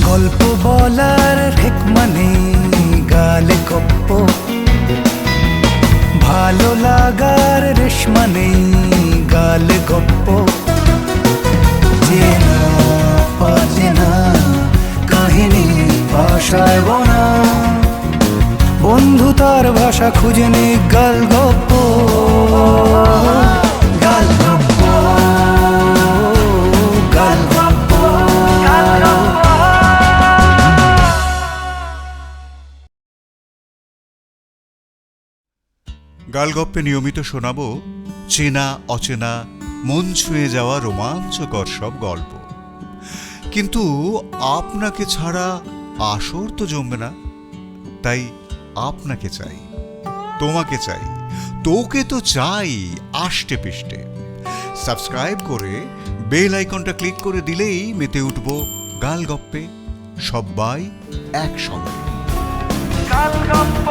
গল্প বলার ঠেক মানে গালে গপ্প, ভালো লাগার রেশ মানে গালে গপ্প। চেনা অচেনা কাহিনী ভাষায় বোনা, বন্ধু তার ভাষা খুঁজে নে গাল গপ্প। গাল গপ্প, গাল গপ্প, গাল গপ্প। গালগপ্পে নিয়মিত শোনাবো চেনা অচেনা মন ছুঁয়ে যাওয়া রোমাঞ্চকর সব গল্প। কিন্তু আপনাকে ছাড়া আসর তো জমবে না, তাই আপনাকে চাই, তোমাকে চাই, তোকে তো চাই আষ্টে পিষ্টে। সাবস্ক্রাইব করে বেল আইকনটা ক্লিক করে দিলেই মেতে উঠবো গালগপ্পে, সবাই একসঙ্গে। গালগপ্প।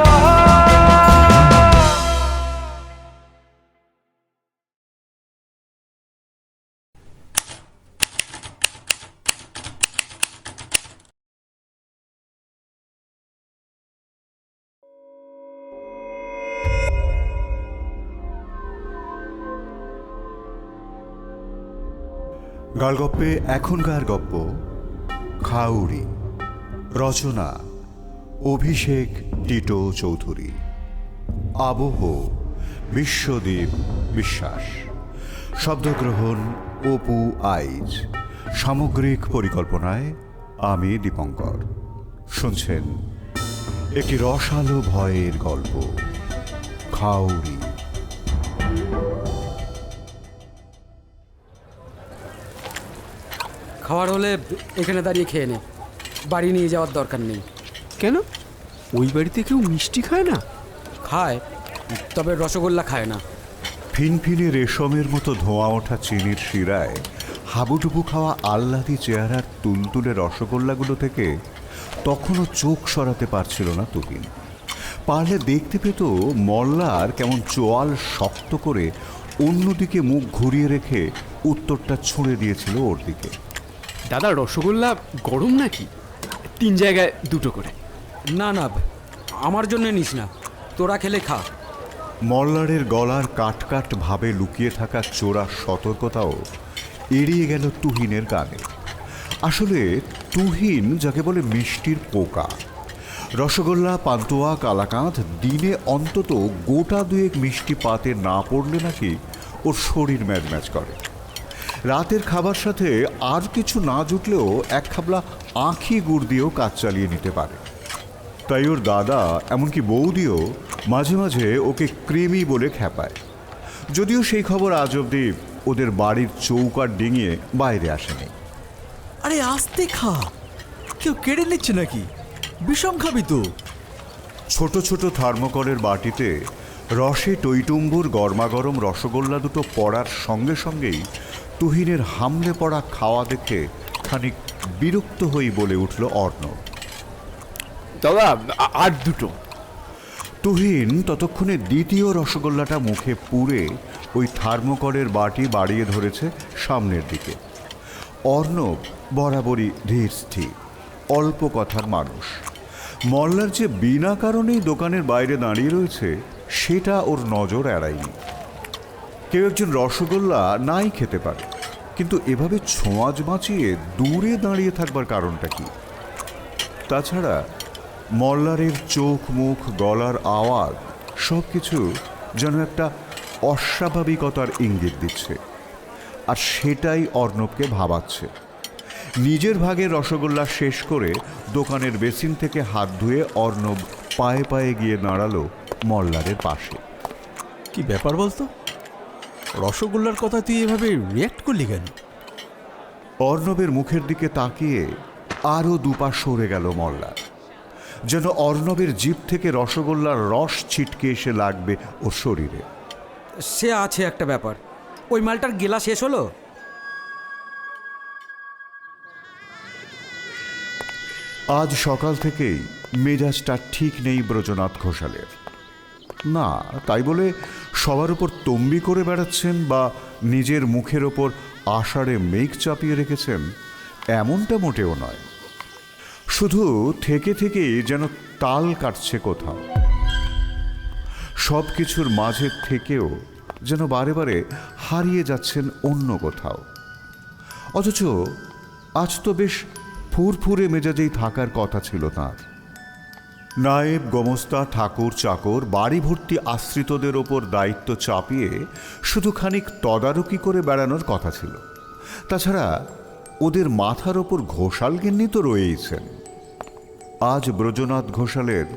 গালগপ্পে এখনকার গপ্প খাউরি। রচনা অভিষেক টিটো চৌধুরী। আবহ বিশ্বদীপ বিশ্বাস। শব্দগ্রহণ অপু আইচ। সামগ্রিক পরিকল্পনায় আমি দীপঙ্কর। শুনছেন একটি রসালো ভয়ের গল্প, খাউরি। খাওয়ার হলে এখানে দাঁড়িয়ে খেয়ে নে, বাড়ি নিয়ে যাওয়ার দরকার নেই। কেন? ওই বাড়িতে কেউ মিষ্টি খায় না? খায়, তবে রসগোল্লা খায় না। ফিনফিনে রেশমের মতো ধোঁয়া ওঠা চিনির শিরায় হাবুডুবু খাওয়া আহ্লাদি চেহারার তুলতুলে রসগোল্লাগুলো থেকে তখনও চোখ সরাতে পারছিল না তুহিন। পারলে দেখতে পেত মল্লার কেমন চোয়াল শক্ত করে অন্যদিকে মুখ ঘুরিয়ে রেখে উত্তরটা ছুঁড়ে দিয়েছিল ওর দিকে। দাদা, রসগোল্লা গরম নাকি? 3 জায়গায় 2টো করে। না না, আমার জন্য নিস না, তোরা খেলে খা। মল্লারের গলার কাট কাট ভাবে লুকিয়ে থাকা চোরা সতর্কতাও এড়িয়ে গেল তুহিনের গানে। আসলে তুহিন যাকে বলে মিষ্টির পোকা। রসগোল্লা, পান্তুয়া, কালাকাঁদ দিনে অন্তত গোটা 2 মিষ্টি পাতে না পড়লে নাকি ওর শরীর ম্যাজম্যাজ করে। রাতের খাবার সাথে আর কিছু না জুটলেও 1 খাবলা আঁখি গুড় দিয়েও কাজ চালিয়ে নিতে পারে। তাই ওর দাদা, এমনকি বৌদিও মাঝে মাঝে ওকে ক্রিমি বলে খ্যাপায়। যদিও সেই খবর আজ অবধি ওদের বাড়ির চৌকাট ডিঙিয়ে বাইরে আসেনি। আরে আস্তে খা, কেউ কেড়ে নিচ্ছে নাকি? বিষম খাবি তো। ছোট ছোট থার্মোকলের বাটিতে রসে টইটুম্বুর গরমাগরম রসগোল্লা দুটো পড়ার সঙ্গে সঙ্গেই তুহিনের হামলে পড়া খাওয়া দেখে খানিক বিরক্ত হয়ে বলে উঠল অর্ণব, দাদা আর 2টো। তুহিন ততক্ষণে দ্বিতীয় রসগোল্লাটা মুখে পুরে ওই থার্মোকলের বাটি বাড়িয়ে ধরেছে সামনের দিকে। অর্ণব বরাবরই ধীর স্থির, অল্প কথার মানুষ। মল্লার যে বিনা কারণেই দোকানের বাইরে দাঁড়িয়ে রয়েছে সেটা ওর নজর এড়ায়নি। কেউ একজন রসগোল্লা নাই খেতে পারে, কিন্তু এভাবে ছোঁয়াচ বাঁচিয়ে দূরে দাঁড়িয়ে থাকবার কারণটা কি? তাছাড়া মল্লারের চোখ, মুখ, গলার আওয়াজ সব কিছু যেন একটা অস্বাভাবিকতার ইঙ্গিত দিচ্ছে, আর সেটাই অর্ণবকে ভাবাচ্ছে। নিজের ভাগের রসগোল্লা শেষ করে দোকানের বেসিন থেকে হাত ধুয়ে অর্ণব পায়ে পায়ে গিয়ে দাঁড়ালো মল্লারের পাশে। কি ব্যাপার বলতো? রসগোল্লার কথা তুই এভাবে রিয়্যাক্ট করলি কেন? অর্ণবের মুখের দিকে তাকিয়ে আরও 2 পা সরে গেল মল্লার, যেন অর্ণবের জিভ থেকে রসগোল্লার রস ছিটকে এসে লাগবে ওর শরীরে। সে আছে একটা ব্যাপার, ওই মালটার গেলা শেষ হলো। আজ সকাল থেকেই মেজাজটা ঠিক নেই ব্রজনাথ ঘোষালের। না তাই বলে সবার উপর তম্বি করে বেড়াচ্ছেন বা নিজের মুখের ওপর আষাঢ়ে মেঘ চাপিয়ে রেখেছেন, এমনটা মোটেও নয়। শুধু থেকে থেকে যেন তাল কাটছে কোথাও। সব কিছুর মাঝে থেকেও যেন বারে বারে হারিয়ে যাচ্ছেন অন্য কোথাও। অথচ আজ তো বেশ ফুরফুরে মেজাজেই থাকার কথা ছিল তাঁর। নায়েব, গোমস্তা, ঠাকুর, চাকর, বাড়ি ভর্তি আশ্রিতদের ওপর দায়িত্ব চাপিয়ে শুধু খানিক তদারকি করে বেড়ানোর কথা ছিল। তাছাড়া ওদের মাথার ওপর ঘোষাল গিন্নি তো রয়েইছেন। আজ ব্রজনাথ ঘোষালের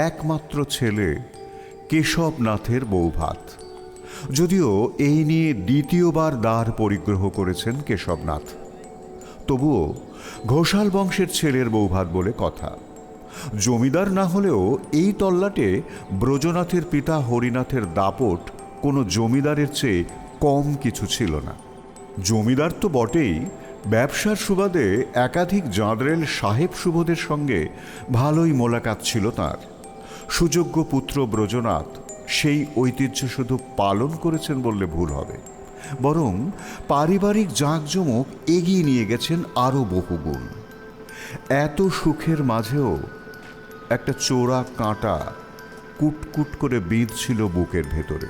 একমাত্র ছেলে কেশবনাথের বৌভাত, যদিও এই নিয়ে দ্বিতীয়বার দ্বার পরিগ্রহ করেছেন কেশবনাথ। তবুও ঘোষাল বংশের ছেলের বৌভাত বলে কথা। জমিদার না হলেও এই তল্লাটে ব্রজনাথের পিতা হরিনাথের দাপট কোনো জমিদারের চেয়ে কম কিছু ছিল না। জমিদার তো বটেই, ব্যবসার সুবাদে একাধিক জাঁদরেল সাহেব সুবোধের সঙ্গে ভালোই মোলাকাত ছিল তাঁর। সুযোগ্য পুত্র ব্রজনাথ সেই ঐতিহ্য শুধু পালন করেছেন বললে ভুল হবে, বরং পারিবারিক জাঁকজমক এগিয়ে নিয়ে গেছেন আরও বহুগুণ। এত সুখের মাঝেও একটা চোরা কাঁটা কুটকুট করে বিঁধছিল বুকের ভেতরে,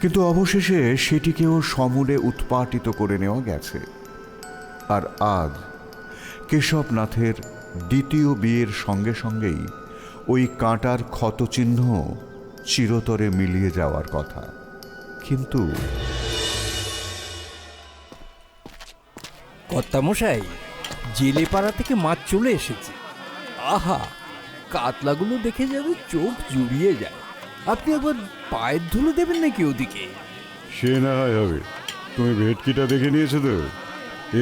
কিন্তু অবশেষে সেটিকেও সমূলে উৎপাটিত করে নেওয়া গেছে। আর আজ কেশবনাথের দ্বিতীয় বিয়ের সঙ্গে সঙ্গেই ওই কাঁটার ক্ষতচিহ্ন চিরতরে মিলিয়ে যাওয়ার কথা। কিন্তু কর্তামশাই, জেলেপাড়া থেকে মাছ চলে এসেছে। আহা, কাতলাগুলো দেখে যেন চোখ জুড়িয়ে যায়। আপনি একবার পায়ের ধুলো দেবেন নাকি ওদিকে? সে না হয় হবে। তুমি ভেটকিটা দেখে নিয়েছো তো?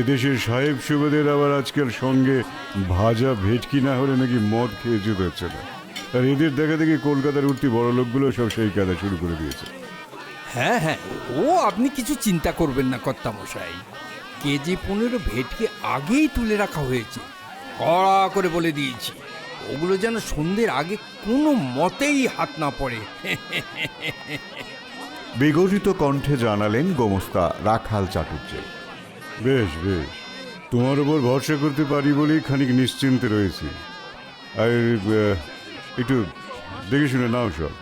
এদেশের সাহেব সুবেদের আবার আজকাল সঙ্গে ভাজা ভেটকি না হলে নাকি মদ খেয়ে যেতে হচ্ছে না। আর এদের দেখা দেখি কলকাতার উঠতি বড় লোকগুলো সব সেই কাজা শুরু করে দিয়েছে। হ্যাঁ হ্যাঁ, ও আপনি কিছু চিন্তা করবেন না কর্তামশাই। কেজি 15 ভেটকি আগেই তুলে রাখা হয়েছে। কড়া করে বলে দিয়েছি, ওগুলো যেন সন্ধ্যের আগে কোনো মতেই হাত না পড়ে। বিগলিত কণ্ঠে জানালেন গোমস্তা রাখাল চাটুর্যে। বেশ বেশ, তোমার ওপর ভরসা করতে পারি বলেই খানিক নিশ্চিন্তে রয়েছি। আর একটু দেখে শুনে নাও সব।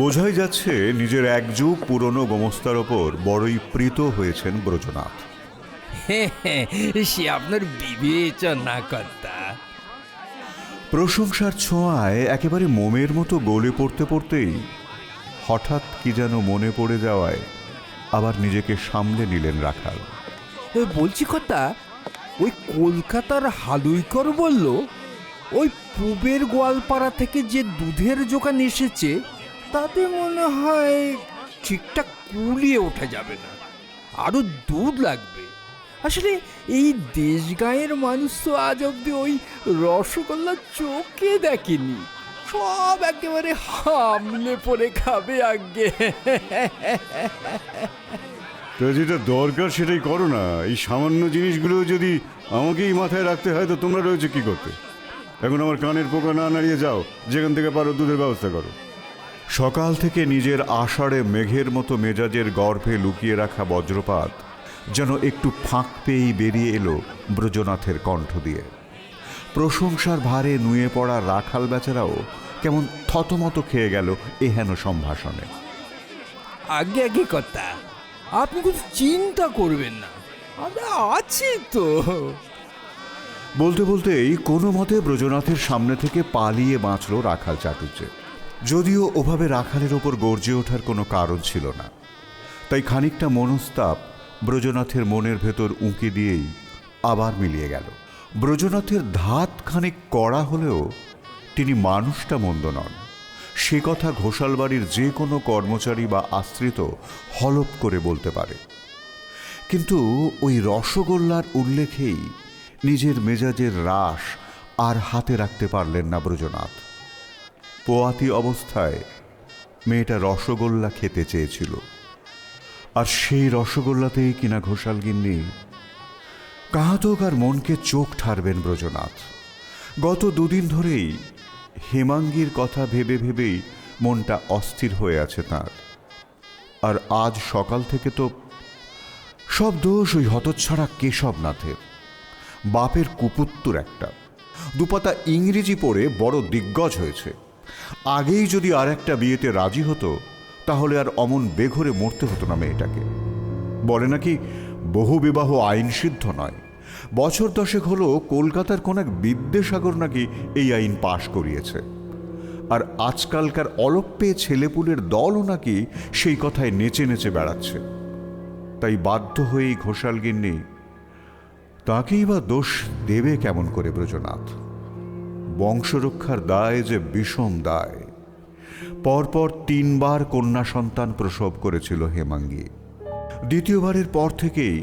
বোঝাই যাচ্ছে নিজের এক যুগ পুরনো গোমস্তার ওপর বড়ই প্রীত হয়েছেন ব্রজনাথ। সে আপনার বিবেচনা কর্তা। প্রশংসার ছোঁয়ায় একেবারে মোমের মতো গলে পড়তে পড়তেই হঠাৎ কি যেন মনে পড়ে যাওয়ায় আবার নিজেকে সামলে নিলেন রাখাল। বলছি কর্তা, ওই কলকাতার হালুইকর বলল ওই পূবের গোয়ালপাড়া থেকে যে দুধের জোগান এসেছে তাতে মনে হয় ঠিকঠাক কুলিয়ে ওঠা যাবে না, আরো দুধ লাগবে। আসলে এই দেশ গাঁয়ের মানুষ তো আজ অব্দি ওই রসগোল্লা চোখে দেখেনি, সব একেবারে হামলে পড়ে খাবে আগে। তো যেটা দরকার সেটাই করো না। এই সামান্য জিনিসগুলো যদি আমাকেই মাথায় রাখতে হয় তো তোমরা রয়েছে কি করতে? এখন আমার কানের পোকা না নাড়িয়ে যাও, যেখান থেকে পারো দুধের ব্যবস্থা করো। সকাল থেকে নিজের আষাঢ়ে মেঘের মতো মেজাজের গর্ভে লুকিয়ে রাখা বজ্রপাত যেন একটু ফাঁক পেয়েই বেরিয়ে এলো ব্রজনাথের কণ্ঠ দিয়ে। প্রশংসার ভারে নুয়ে পড়া রাখাল বেচারাও কেমন থতমত খেয়ে গেল এহেন সম্ভাষণে। আগে আগে কর্তা, আপনি কিছু চিন্তা করবেন না, আমরা আছি তো। বলতে বলতেই কোনো মতে ব্রজনাথের সামনে থেকে পালিয়ে বাঁচল রাখাল চাটুর্যে। যদিও ওভাবে রাখালের ওপর গর্জে ওঠার কোনো কারণ ছিল না, তাই খানিকটা মনস্তাপ ব্রজনাথের মনের ভেতর উঁকি দিয়েই আবার মিলিয়ে গেল। ব্রজনাথের ধাত খানিক কড়া হলেও তিনি মানুষটা মন্দ নন, সে কথা ঘোষালবাড়ির যে কোনো কর্মচারী বা আশ্রিত হলপ করে বলতে পারে। কিন্তু ওই রসগোল্লার উল্লেখেই নিজের মেজাজের রাশ আর হাতে রাখতে পারলেন না ব্রজনাথ। পোয়াতি অবস্থায় মেয়েটা রসগোল্লা খেতে চেয়েছিল, আর সেই রসগোল্লাতেই কিনা ঘোষাল গিন্নি। কাঁদক আর মনকে চোখ ঠারবেন ব্রজনাথ। গত দুদিন ধরেই হেমাঙ্গীর কথা ভেবে ভেবেই মনটা অস্থির হয়ে আছে তার। আর আজ সকাল থেকে তো সব দোষ ওই হতচ্ছাড়া কেশবনাথের। বাপের কুপুত্তর একটা, দুপাতা ইংরেজি পড়ে বড় দিগ্গজ হয়েছে। আগেই যদি আর একটা বিয়েতে রাজি হতো তাহলে আর অমন বেঘরে মরতে হতো না মেয়েটাকে। বলে নাকি বহু বিবাহ আইন সিদ্ধ নয়। বছর 10 হলো কলকাতার কোন এক বিদ্যাসাগর নাকি এই আইন পাশ করিয়েছে। আর আজকালকার অলপ্পে ছেলেপুলের দলও নাকি সেই কথায় নেচে নেচে বেড়াচ্ছে। তাই বাধ্য হয়েই ঘোষালগিন্নি, তাকেই বা দোষ দেবে কেমন করে ব্রজনাথ? বংশরক্ষার দায় যে বিষম দায়। পরপর 3 বার কন্যা সন্তান প্রসব করেছিল হেমাঙ্গী। দ্বিতীয়বারের পর থেকেই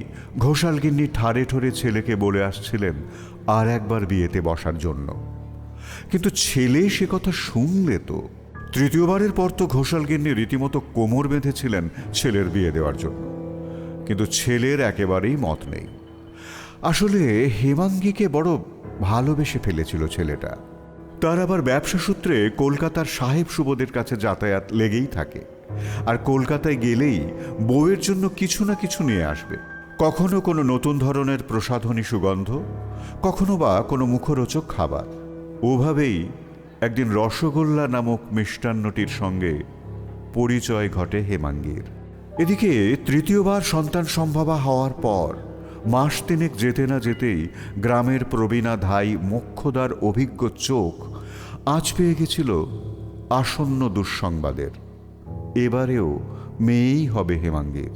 ঘোষালগিন্নি ঠারে ঠোরে ছেলেকে বলে আসছিলেন আর একবার বিয়েতে বসার জন্য। কিন্তু ছেলে সে কথা শুনলে তো। তৃতীয়বারের পর তো ঘোষালগিন্নি রীতিমতো কোমর বেঁধেছিলেন ছেলের বিয়ে দেওয়ার জন্য, কিন্তু ছেলের একেবারেই মত নেই। আসলে হেমাঙ্গীকে বড় ভালোবেসে ফেলেছিল ছেলেটা। তার আবার ব্যবসা সূত্রে কলকাতার সাহেব সুবোদের কাছে যাতায়াত লেগেই থাকে, আর কলকাতায় গেলেই বউয়ের জন্য কিছু না কিছু নিয়ে আসবে। কখনো কোনো নতুন ধরনের প্রসাধনী সুগন্ধ, কখনো বা কোনো মুখরোচক খাবার। ওভাবেই একদিন রসগোল্লা নামক মিষ্টান্নটির সঙ্গে পরিচয় ঘটে হেমাঙ্গীর। এদিকে তৃতীয়বার সন্তান সম্ভবা হওয়ার পর মাস 3 যেতে না যেতেই গ্রামের প্রবীণা ধাই মোক্ষদার অভিজ্ঞ চোখ আঁচ পেয়ে গেছিল আসন্ন দুঃসংবাদের। এবারেও মেয়েই হবে হেমাঙ্গীর।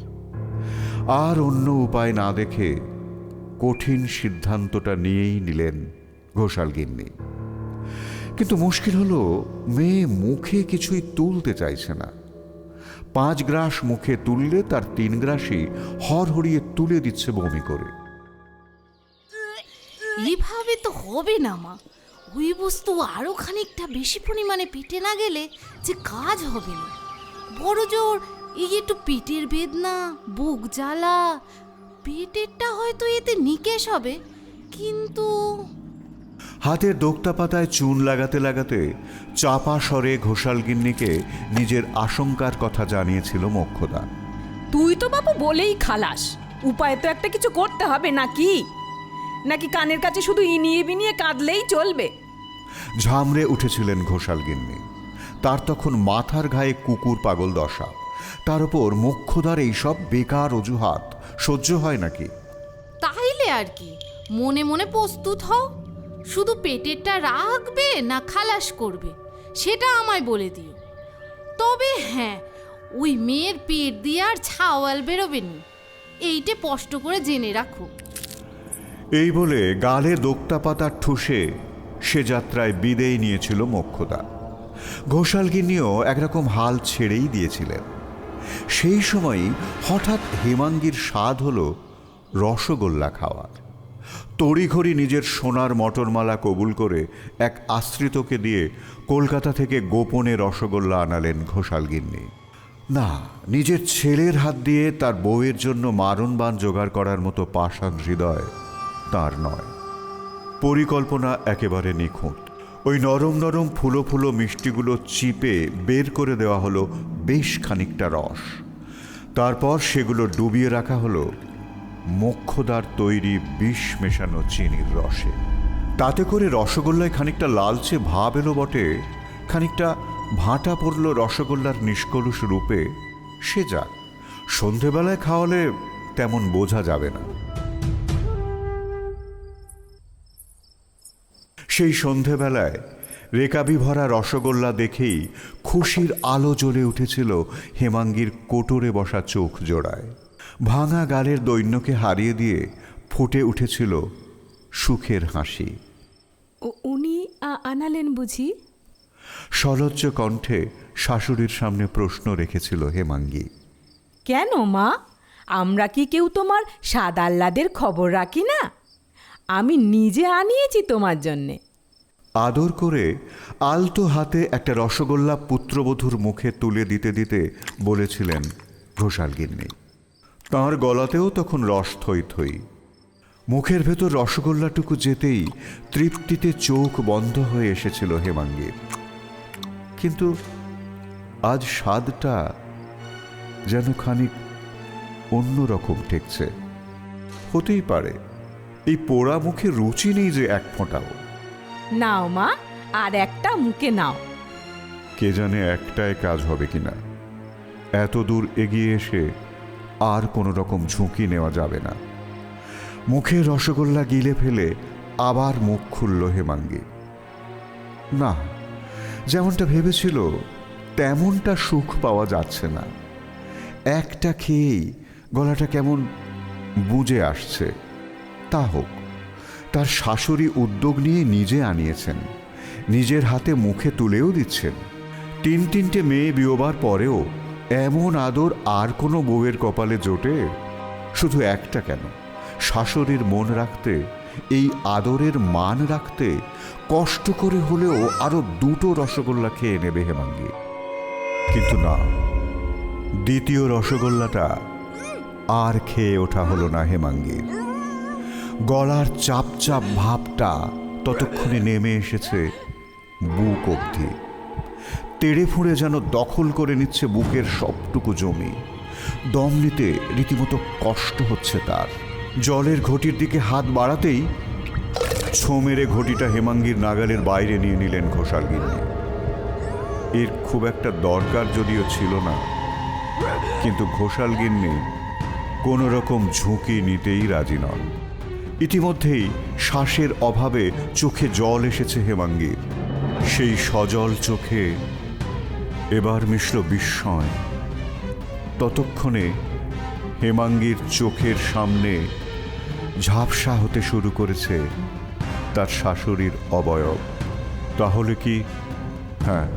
আর অন্য উপায় না দেখে কঠিন সিদ্ধান্তটা নিয়েই নিলেন ঘোষালগিন্নি। কিন্তু মুশকিল হলো, মেয়ে মুখে কিছুই তুলতে চাইছে না। 5 গ্রাস মুখে তুললে তার 3 গ্রাসই হড়হড়িয়ে তুলে দিচ্ছে বমি করে। এইভাবে তো হবে না মা। ওই বস্তু আরো খানিকটা বেশি পরিমাণে পেটে না গেলে যে কাজ হবে না। বড় জোর এই একটু পেটের বেদনা, বুক জ্বালা, পেটেরটা হয়তো এতে নিকেশ হবে, কিন্তু হাতের দোক্তা পাতায় চুন লাগাতে লাগাতে চাপা স্বরে ঘোষালগিন্নিকে নিজের আশঙ্কার কথা জানিয়েছিল মোক্ষদা। তুই তো বাবু বলেই খালাস, উপায় তো একটা কিছু করতে হবে নাকি? নাকি কানের কাছে শুধু ইনিয়ে বিনিয়ে কাঁদলেই চলবে? ঝামড়ে উঠেছিলেন ঘোষালগিন্নি। তার তখন মাথার ঘায়ে কুকুর পাগল দশা। তার উপর মোক্ষদার এইসব বেকার অজুহাত সহ্য হয় নাকি? তাইলে আর কি, মনে মনে প্রস্তুত হও। শুধু পেটেরটা রাখবে না খালাস করবে সেটা আমায় বলে দিও। তবে হ্যাঁ, ওই মেয়ের পেট দিয়ে আর ছাওয়াল বেরোবে নি, এইটা স্পষ্ট করে জেনে রাখো। এই বলে গালে দোক্তা পাতার ঠুসে সে যাত্রায় বিদেয় নিয়েছিল মোক্ষদা। ঘোষালগিন্নিও একরকম হাল ছেড়েই দিয়েছিলেন। সেই সময়ই হঠাৎ হেমাঙ্গীর স্বাদ হলো রসগোল্লা খাওয়ার। তড়িঘড়ি নিজের সোনার মটরমালা কবুল করে এক আশ্রিতকে দিয়ে কলকাতা থেকে গোপনে রসগোল্লা আনালেন ঘোষালগিন্নি। না, নিজের ছেলের হাত দিয়ে তার বউয়ের জন্য মারণবাণ জোগাড় করার মতো পাষাণ হৃদয় তার নয়। পরিকল্পনা একেবারে নিখুঁত। ওই নরম নরম ফুলো ফুলো মিষ্টিগুলো চিপে বের করে দেওয়া হলো বেশ খানিকটা রস। তারপর সেগুলো ডুবিয়ে রাখা হলো মোক্ষদার তৈরি বিষ মেশানো চিনির রসে। তাতে করে রসগোল্লায় খানিকটা লালচে ভাব এলো বটে, খানিকটা ভাঁটা পড়ল রসগোল্লার নিষ্কলুষ রূপে। সে যাক, সন্ধেবেলায় খাওয়ালে তেমন বোঝা যাবে না। সেই সন্ধেবেলায় রেকাবি ভরা রসগোল্লা দেখেই খুশির আলো জ্বলে উঠেছিল হেমাঙ্গীর কোটরে বসা চোখ জোড়ায়। ভাঙা গালের দৈন্যকে হারিয়ে দিয়ে ফুটে উঠেছিল সুখের হাসি। উনি আনালেন বুঝি? সলজ্জ কণ্ঠে শাশুড়ির সামনে প্রশ্ন রেখেছিল হেমাঙ্গী। কেন মা, আমরা কি কেউ তোমার স্বাদ আহ্লাদের খবর রাখি না? আমি নিজে আনিয়েছি তোমার জন্যে। আদর করে আলতো হাতে একটা রসগোল্লা পুত্রবধূর মুখে তুলে দিতে দিতে বলেছিলেন ঘোষালগিন্নি। তাঁর গলাতেও তখন রস থই থই। মুখের ভেতর রসগোল্লাটুকু যেতেই তৃপ্তিতে চোখ বন্ধ হয়ে এসেছিল হেমাঙ্গীর। কিন্তু আজ স্বাদটা যেন খানিক অন্যরকম ঠেকছে। হতেই পারে এই পোড়া মুখে রুচি নেই যে এক ফোঁটাও। নাও মা, আর একটা মুখে নাও। কে জানে একটায় কাজ হবে কিনা। এত দূর এগিয়ে এসে আর কোনো রকম ঝুঁকি নেওয়া যাবে না। মুখে রসগোল্লা গিলে ফেলে আবার মুখ খুলল হেমাঙ্গী। না, যেমনটা ভেবেছিল তেমনটা সুখ পাওয়া যাচ্ছে না। একটা খেয়েই গলাটা কেমন বুজে আসছে। তা হোক, তার শাশুড়ি উদ্যোগ নিয়ে নিজে আনিয়েছেন, নিজের হাতে মুখে তুলেও দিচ্ছেন। তিনটে মেয়ে বিয়োবার পরেও এমন আদর আর কোনো বউয়ের কপালে জোটে? শুধু একটা কেন, শাশুড়ির মন রাখতে, এই আদরের মান রাখতে কষ্ট করে হলেও আরো 2টো রসগোল্লা খেয়ে নেবে হেমাঙ্গী। কিন্তু না, দ্বিতীয় রসগোল্লাটা আর খেয়ে ওঠা হলো না হেমাঙ্গীর। গলার চাপ চাপ ভাবটা ততক্ষণে নেমে এসেছে বুক অবধি। তেড়ে ফুঁড়ে যেন দখল করে নিচ্ছে বুকের সবটুকু জমি। দম নিতে রীতিমতো কষ্ট হচ্ছে তার। জলের ঘটির দিকে হাত বাড়াতেই ছো মেরে ঘটিটা হেমাঙ্গীর নাগালের বাইরে নিয়ে নিলেন ঘোষাল গিন্নি। এর খুব একটা দরকার যদিও ছিল না, কিন্তু ঘোষাল গিন্নি কোনো রকম ঝুঁকি নিতেই রাজি নন। ইতিমধ্যেই শ্বাসের অভাবে চোখে জল এসেছে হেমাঙ্গীর। সেই সজল চোখে এবার মিশল বিস্ময়। ততক্ষণে হেমাঙ্গীর চোখের সামনে ঝাপসা হতে শুরু করেছে তার শাশুড়ির অবয়ব। তাহলে কি? হ্যাঁ,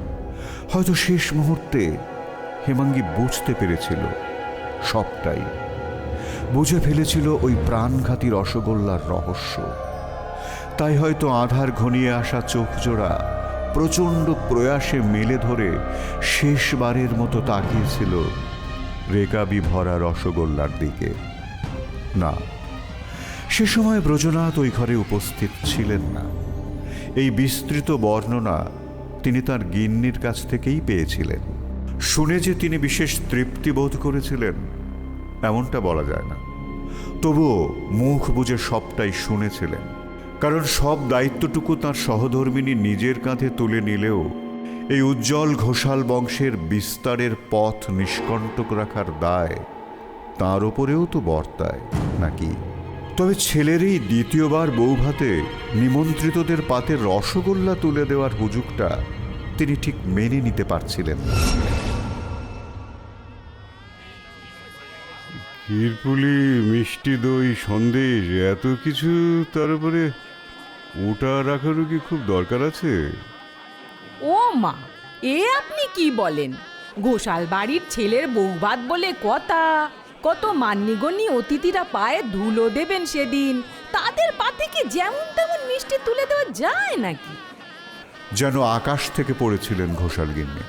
হয়তো শেষ মুহূর্তে হেমাঙ্গী বুঝতে পেরেছিল সবটাই। বুঝে ফেলেছিল ওই প্রাণঘাতী রসগোল্লার রহস্য। তাই হয়তো আধার ঘনিয়ে আসা চোখ জোড়া প্রচণ্ড প্রয়াসে মেলে ধরে শেষবারের মতো তাকিয়েছিল রেকাবি ভরা রসগোল্লার দিকে। না, সে সময় ব্রজনাথ ওই ঘরে উপস্থিত ছিলেন না। এই বিস্তৃত বর্ণনা তিনি তার গিন্নির কাছ থেকেই পেয়েছিলেন। শুনে যে তিনি বিশেষ তৃপ্তি বোধ করেছিলেন এমনটা বলা যায় না। তবুও মুখ বুজে সবটাই শুনেছিলেন, কারণ সব দায়িত্বটুকু তার সহধর্মিনী নিজের কাঁধে তুলে নিলেও এই উজ্জ্বল ঘোষাল বংশের বিস্তারের পথ নিষ্কণ্টক রাখার দায় তাঁর ওপরেও তো বর্তায় নাকি। তবে ছেলের এই দ্বিতীয়বার বৌভাতে নিমন্ত্রিতদের পাতে রসগোল্লা তুলে দেওয়ার হুজুগটা তিনি ঠিক মেনে নিতে পারছিলেন না। ক্ষীরপুলি, মিষ্টি দই, সন্দেশ, এত কিছু, তার উপরে ওটা রাখারও কি খুব দরকার আছে? ও মা, এ আপনি কি বলেন? ঘোষাল বাড়ির ছেলের বৌভাত বলে কথা। কত মান্যিগণ্যি অতিথিরা পায়ে ধুলো দেবেন সেদিন, তাদের পাতে কি যেমন তেমন মিষ্টি তুলে দেওয়া যায় নাকি? যেন আকাশ থেকে পড়েছিলেন ঘোষাল গিন্নি।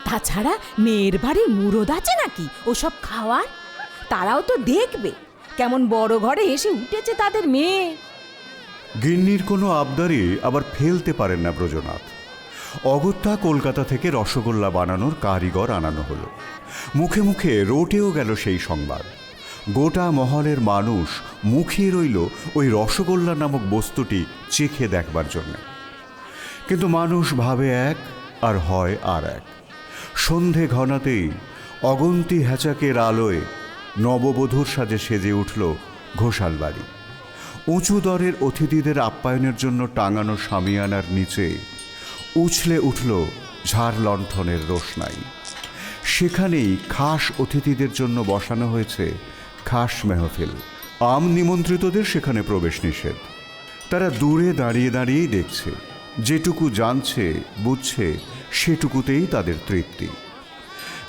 তাছাড়া মেয়ের বাড়ির মুরদ আছে নাকি ওসব খাওয়ার? তারাও তো দেখবে কেমন বড় ঘরে এসে উঠেছে তাদের মেয়ে। গিন্নির কোনো আবদারই আবার ফেলতে পারেন না ব্রজনাথ। অগত্যা কলকাতা থেকে রসগোল্লা বানানোর কারিগর আনানো হলো। মুখে মুখে রটেও গেল সেই সংবাদ। গোটা মহলের মানুষ মুখিয়ে রইল ওই রসগোল্লা নামক বস্তুটি চেখে দেখবার জন্যে। কিন্তু মানুষ ভাবে এক আর হয় আর এক। সন্ধে ঘনাতেই অগন্তি হ্যাচাকের আলোয় নববধূর সাজে সেজে উঠল ঘোষাল বাড়ি। উঁচু দরের অতিথিদের আপ্যায়নের জন্য টাঙানো শামিয়ানার নিচে উছলে উঠল ঝাড় লণ্ঠনের রোশনাই। সেখানেই খাস অতিথিদের জন্য বসানো হয়েছে খাস মেহফিল। আম নিমন্ত্রিতদের সেখানে প্রবেশ নিষেধ। তারা দূরে দাঁড়িয়ে দাঁড়িয়েই দেখছে। যেটুকু জানছে বুঝছে সেটুকুতেই তাদের তৃপ্তি।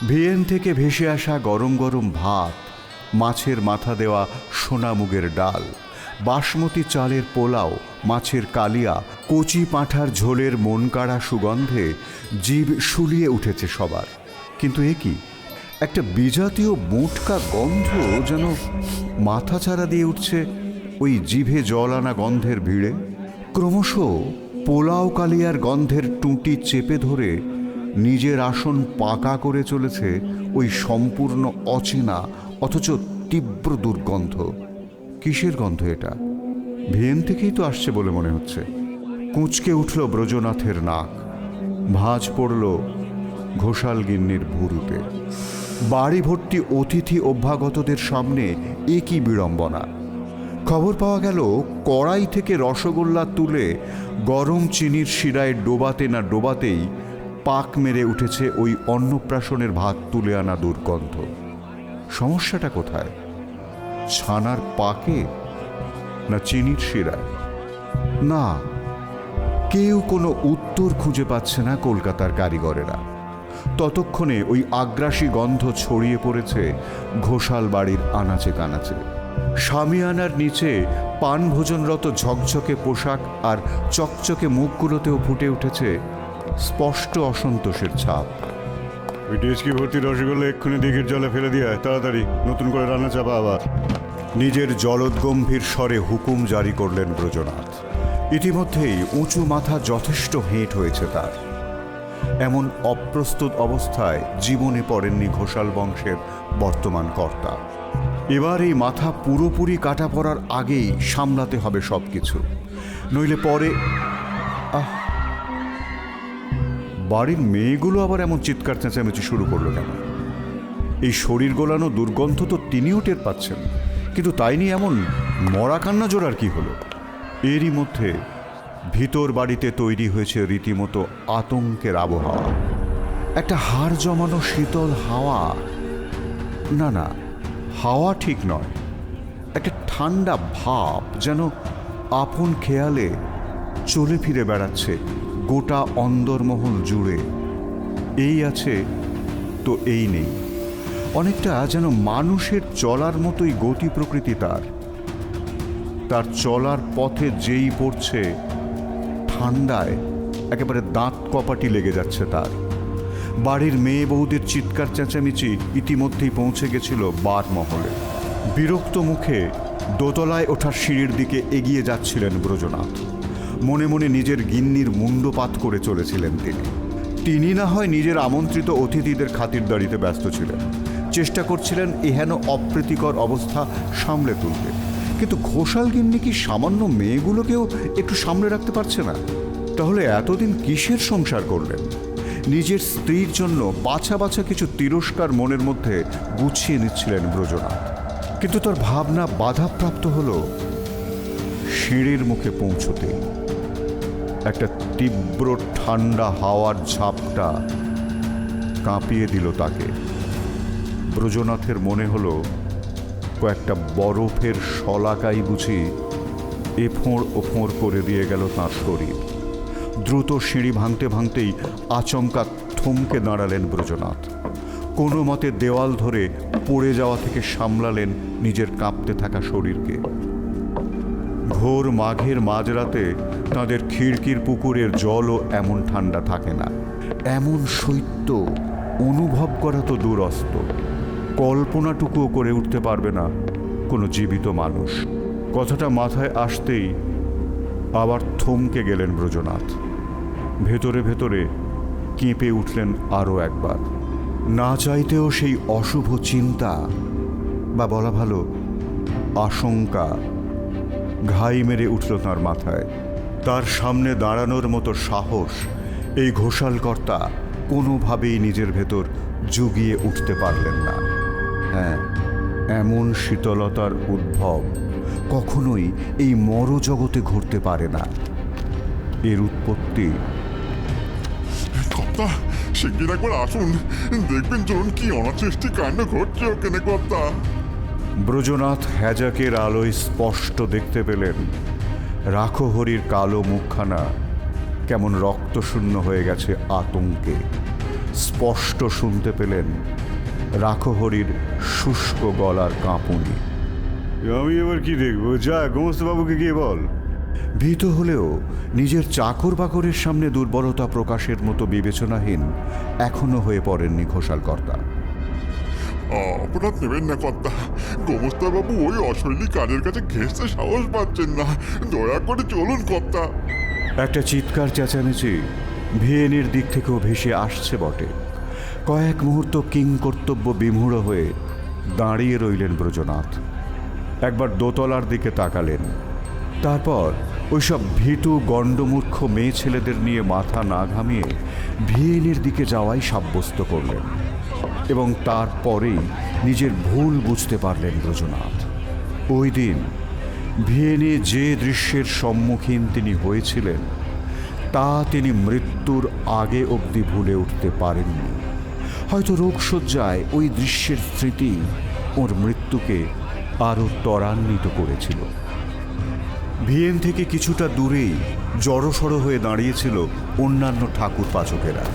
ভিয়েন থেকে ভেসে আসা গরম গরম ভাত, মাছের মাথা দেওয়া সোনা মুগের ডাল, বাসমতি চালের পোলাও, মাছের কালিয়া, কচি পাঁঠার ঝোলের মনকাড়া সুগন্ধে জিভ শুলিয়ে উঠেছে সবার। কিন্তু এ কি, একটা বিজাতীয় মোটকা গন্ধ যেন মাথা ছাড়া দিয়ে উঠছে ওই জিভে জল আনা গন্ধের ভিড়ে। ক্রমশ পোলাও কালিয়ার গন্ধের টুঁটি চেপে ধরে নিজের আসন পাকা করে চলেছে ওই সম্পূর্ণ অচেনা অথচ তীব্র দুর্গন্ধ। কিসের গন্ধ এটা? ভিয়েন থেকেই তো আসছে বলে মনে হচ্ছে। কুঁচকে উঠল ব্রজনাথের নাক, ভাঁজ পড়ল ঘোষাল গিন্নির ভুরুতে। বাড়ি ভর্তি অতিথি অভ্যাগতদের সামনে এ কি বিড়ম্বনা! খবর পাওয়া গেল কড়াই থেকে রসগোল্লা তুলে গরম চিনির শিরায় ডোবাতে না ডোবাতেই পাক মেরে উঠেছে ওই অন্নপ্রাশনের ভাত তুলে আনা দুর্গন্ধ। সমস্যাটা কোথায়? ছানার পাকে না চিনির শিরায়? না, কেউ কোনো উত্তর খুঁজে পাচ্ছে না কলকাতার কারিগরেরা। ততক্ষণে ওই আগ্রাসী গন্ধ ছড়িয়ে পড়েছে ঘোষাল বাড়ির আনাচে কানাচে। শামিয়ানার নিচে পান ভোজনরত ঝকঝকে পোশাক আর চকচকে মুখগুলোতেও ফুটে উঠেছে স্পষ্ট অসন্তোষের ছাপ। ওই ডেচকি ভর্তি রসগোল্লা এক্ষুনি দিঘির জলে ফেলে দিয়ে তাড়াতাড়ি নতুন করে রান্না চাপা আবার। নিজের জলদগম্ভীর স্বরে হুকুম জারি করলেন ব্রজনাথ। ইতিমধ্যেই উঁচু মাথা যথেষ্ট হেঁট হয়েছে তার। এমন অপ্রস্তুত অবস্থায় জীবনে পড়েননি ঘোষাল বংশের বর্তমান কর্তা। এবার এই মাথা পুরোপুরি কাটা পড়ার আগেই সামলাতে হবে সবকিছু, নইলে পরে। বাড়ির মেয়েগুলো আবার এমন চিৎকার চেঁচামেচি শুরু করলো কেন? এই শরীর গোলানো দুর্গন্ধ তো তিনিও টের পাচ্ছেন, কিন্তু তাই নিয়ে এমন মরা কান্না জোড়ার কি হলো? এরই মধ্যে ভিতর বাড়িতে তৈরি হয়েছে রীতিমতো আতঙ্কের আবহাওয়া। একটা হাড় জমানো শীতল হাওয়া, না না, হাওয়া ঠিক নয়, একটা ঠান্ডা ভাব যেন আপন খেয়ালে চলে ফিরে বেড়াচ্ছে গোটা অন্দরমহল জুড়ে। এই আছে তো এই নেই, অনেকটা যেন মানুষের চলার মতোই গতি প্রকৃতি তার চলার পথে যেই পড়ছে ঠান্ডায় একেবারে দাঁত কপাটি লেগে যাচ্ছে তার। বাড়ির মেয়ে বউদের চিৎকার চেঁচামেচি ইতিমধ্যেই পৌঁছে গেছিল বারমহলে। বিরক্ত মুখে দোতলায় ওঠার সিঁড়ির দিকে এগিয়ে যাচ্ছিলেন ব্রজনাথ। মনে মনে নিজের গিন্নির মুণ্ডপাত করে চলেছিলেন তিনি না হয় নিজের আমন্ত্রিত অতিথিদের খাতিরদারিতে ব্যস্ত ছিলেন, চেষ্টা করছিলেন এহেন অপ্রীতিকর অবস্থা সামলে তুলতে। কিন্তু ঘোষাল গিন্নি কি সামান্য মেয়েগুলোকেও একটু সামলে রাখতে পারছে না? তাহলে এতদিন কিসের সংসার করলেন? নিজের স্ত্রীর জন্য বাছা বাছা কিছু তিরস্কার মনের মধ্যে গুছিয়ে নিচ্ছিলেন ব্রজনাথ। কিন্তু তার ভাবনা বাধাপ্রাপ্ত হল সিঁড়ির মুখে পৌঁছতেই। একটা তীব্র ঠান্ডা হাওয়ার ঝাপটা কাঁপিয়ে দিল তাকে। ব্রজনাথের মনে হলো কয়েকটা বরফের শলাকাই বুঝি এফোঁড় ওফোঁড় করে দিয়ে গেল তাঁর শরীর। দ্রুত সিঁড়ি ভাঙতে ভাঙতেই আচমকা থমকে দাঁড়ালেন ব্রজনাথ। কোনো মতে দেওয়াল ধরে পড়ে যাওয়া থেকে সামলালেন নিজের কাঁপতে থাকা শরীরকে। ঘোর মাঘের মাঝরাতে তাদের খিড়কির পুকুরের জলও এমন ঠান্ডা থাকে না। এমন শৈত্য অনুভব করা তো দূরস্থ, কল্পনাটুকুও করে উঠতে পারবে না কোনো জীবিত মানুষ। কথাটা মাথায় আসতেই আবার থমকে গেলেন ব্রজনাথ। ভেতরে ভেতরে কেঁপে উঠলেন আরও একবার। না চাইতেও সেই অশুভ চিন্তা, বা বলা ভালো আশঙ্কা, ঘাই মেরে উঠল তাঁর মাথায়। তার সামনে দাঁড়ানোর মতো সাহস এই ঘোষালকর্তা কোনোভাবেই নিজের ভেতর জুগিয়ে উঠতে পারলেন না। হ্যাঁ, এমন শীতলতার উদ্ভব কখনোই এই মরজগতে ঘটতে পারে না। এর উৎপত্তি। কর্তা, শিগগির একবার আসুন, দেখবেন চলুন কি অনাচেষ্টি কাণ্ড ঘটছে ওখানে কর্তা। ব্রজনাথ হ্যাজাকের আলোয় স্পষ্ট দেখতে পেলেন রাখহরির কালো মুখখানা কেমন রক্তশূন্য হয়ে গেছে আতঙ্কে। স্পষ্ট শুনতে পেলেন রাখহরির শুষ্ক গলার কাঁপুনি। আমি এবার কি দেখবো? যা গোমস্তবাবুকে গিয়ে বল। ভীত হলেও নিজের চাকর বাকরের সামনে দুর্বলতা প্রকাশের মতো বিবেচনাহীন এখনো হয়ে পড়েননি ঘোষালকর্তা। অপরাধ নেবেন না কর্তা, গোমস্তাবাবু ওই অশৈলী কাজের কাছে ঘেঁষতে সাহস পাচ্ছেন না, দয়া করে চলুন কর্তা। একটা চিৎকার চেঁচামেচি ভিয়েনের দিক থেকেও ভেসে আসছে বটে। কয়েক মুহূর্ত কিংকর্তব্য বিমূঢ় হয়ে দাঁড়িয়ে রইলেন ব্রজনাথ। একবার দোতলার দিকে তাকালেন, তারপর ওইসব ভীতু গণ্ডমূর্খ মেয়ে ছেলেদের নিয়ে মাথা না ঘামিয়ে ভিয়েনের দিকে যাওয়াই সাব্যস্ত করলেন এবং তারপরেই নিজের ভুল বুঝতে পারলেন ব্রজনাথ। ওই দিন ভিয়েনে যে দৃশ্যের সম্মুখীন তিনি হয়েছিলেন তা তিনি মৃত্যুর আগে অবধি ভুলে উঠতে পারেননি। হয়তো রোগশয্যায় ওই দৃশ্যের স্মৃতি ওর মৃত্যুকে আরও ত্বরান্বিত করেছিল। ভিয়েন থেকে কিছুটা দূরেই জড়সড় হয়ে দাঁড়িয়েছিল অন্যান্য ঠাকুর পাচকেরা।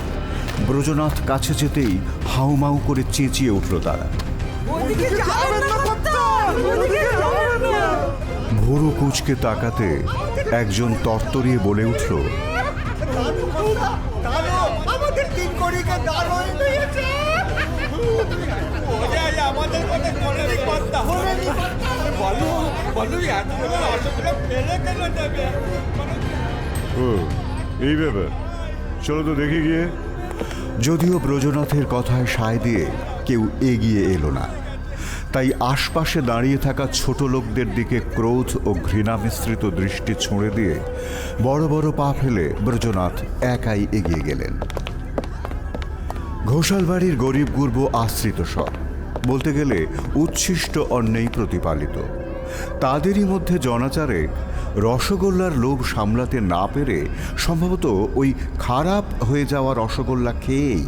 ব্রজনাথ কাছে যেতেই হাউমাউ করে চেঁচিয়ে উঠল তারা। ভুরু কুঁচকে তাকাতে একজন তরতরিয়ে বলে উঠল, ও এই ব্যাপার, চলো তো দেখে গিয়ে। যদিও ব্রজনাথের কথায় সায় দিয়ে কেউ এগিয়ে এলো না, তাই আশপাশে দাঁড়িয়ে থাকা ছোট লোকদের দিকে ক্রোধ ও ঘৃণা মিশ্রিত দৃষ্টি ছুঁড়ে দিয়ে বড় বড় পা ফেলে ব্রজনাথ একাই এগিয়ে গেলেন। ঘোষালবাড়ির গরিব গুরব আশ্রিত সব, বলতে গেলে উচ্ছিষ্ট অন্যেই প্রতিপালিত। তাদেরই মধ্যে জনাচারে রসগোল্লার লোভ সামলাতে না পেরে সম্ভবত ওই খারাপ হয়ে যাওয়া রসগোল্লা খেয়েই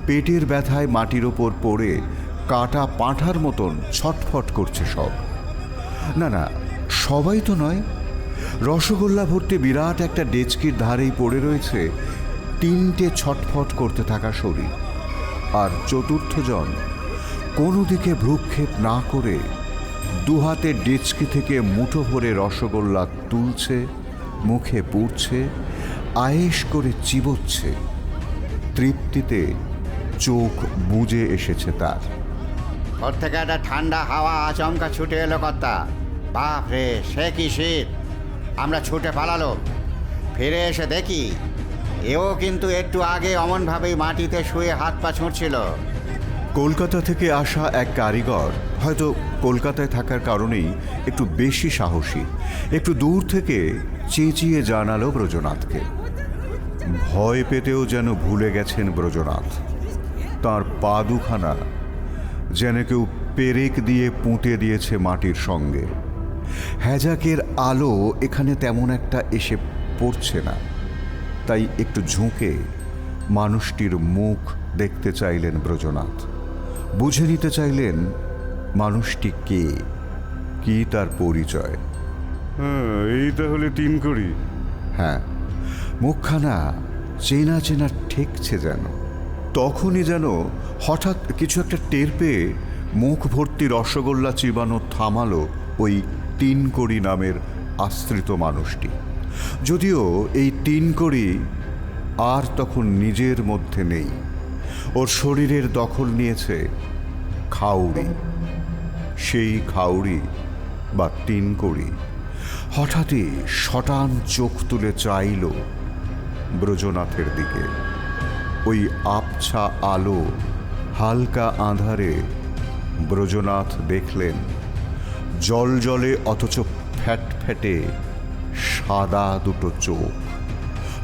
পেটের ব্যথায় মাটির ওপর পড়ে কাটা পাঁঠার মতন ছটফট করছে সব। না না, সবাই তো নয়। রসগোল্লা ভর্তি বিরাট একটা ডেচকির ধারেই পড়ে রয়েছে 3টে ছটফট করতে থাকা শরীর, আর চতুর্থজন কোনো দিকে ভ্রুক্ষেপ না করে দুহাতে ডেচকি থেকে মুঠো ভরে রসগোল্লা তুলছে, মুখে পুড়ছে, আয়েশ করে চিবোচ্ছে। তৃপ্তিতে চোখ বুজে এসেছে তার। ওর থেকে একটা ঠান্ডা হাওয়া আচমকা ছুটে এলো কর্তা। বাপ রে, সে কি শীত! আমরা ছুটে পালালো। ফিরে এসে দেখি এও কিন্তু একটু আগে অমনভাবেই মাটিতে শুয়ে হাত পা ছুঁড়ছিল। কলকাতা থেকে আসা এক কারিগর, হয়তো কলকাতায় থাকার কারণেই একটু বেশি সাহসী, একটু দূর থেকে চেঁচিয়ে জানালো ব্রজনাথকে। ভয় পেতেও যেন ভুলে গেছেন ব্রজনাথ। তার পা দুখানা যেন কেউ পেরেক দিয়ে পুঁতে দিয়েছে মাটির সঙ্গে। হ্যাজাকের আলো এখানে তেমন একটা এসে পড়ছে না, তাই একটু ঝুঁকে মানুষটির মুখ দেখতে চাইলেন ব্রজনাথ। বুঝে নিতে চাইলেন মানুষটি কে, কি তার পরিচয়। হ্যাঁ, এই তাহলে 3 কড়ি। হ্যাঁ, মুখখানা চেনা চেনা ঠেকছে যেন। তখনই যেন হঠাৎ কিছু একটা টের পেয়ে মুখ ভর্তি রসগোল্লা চিবানো থামালো ওই 3 কড়ি নামের আশ্রিত মানুষটি। যদিও এই 3 কড়ি আর তখন নিজের মধ্যে নেই, ওর শরীরের দখল নিয়েছে খাউড়ি। সেই খাউড়ি বা 3 কড়ি হঠাৎই শটান চোখ তুলে চাইল ব্রজনাথের দিকে। ওই আবছা আলো হালকা আঁধারে ব্রজনাথ দেখলেন জলজলে অথচ ফ্যাটফ্যাটে সাদা দুটো চোখ।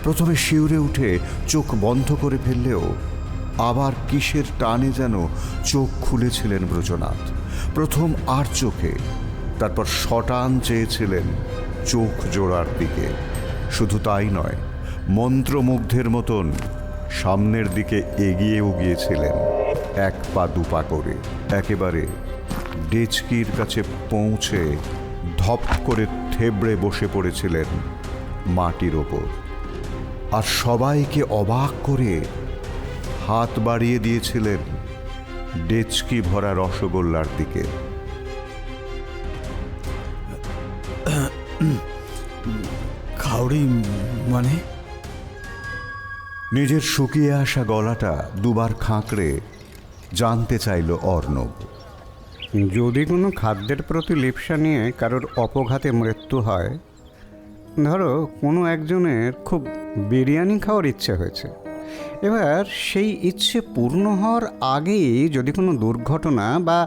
প্রথমে শিউরে উঠে চোখ বন্ধ করে ফেললেও আবার কিসের টানে যেন চোখ খুলেছিলেন ব্রজনাথ। প্রথম আর চোখে, তারপর শটান চেয়েছিলেন চোখ জোড়ার দিকে। শুধু তাই নয়, মন্ত্রমুগ্ধের মতন সামনের দিকে এগিয়েও গিয়েছিলেন 1 পা 2 পা করে। একেবারে ডেচকির কাছে পৌঁছে ধপ করে থেবড়ে বসে পড়েছিলেন মাটির ওপর, আর সবাইকে অবাক করে হাত বাড়িয়ে দিয়েছিলেন ডেচকি ভরা রসগোল্লার দিকে। খাউড়ি মানে? নিজের শুকিয়ে আসা গলাটা দুবার খাঁকড়ে জানতে চাইল অর্ণব। যদি কোনো খাদ্যের প্রতি লিপ্সা নিয়ে কারোর অপঘাতে মৃত্যু হয়, ধরো কোনো একজনের খুব বিরিয়ানি খাওয়ার ইচ্ছে হয়েছে, এবার সেই ইচ্ছে পূর্ণ হওয়ার আগেই যদি কোনো দুর্ঘটনা বা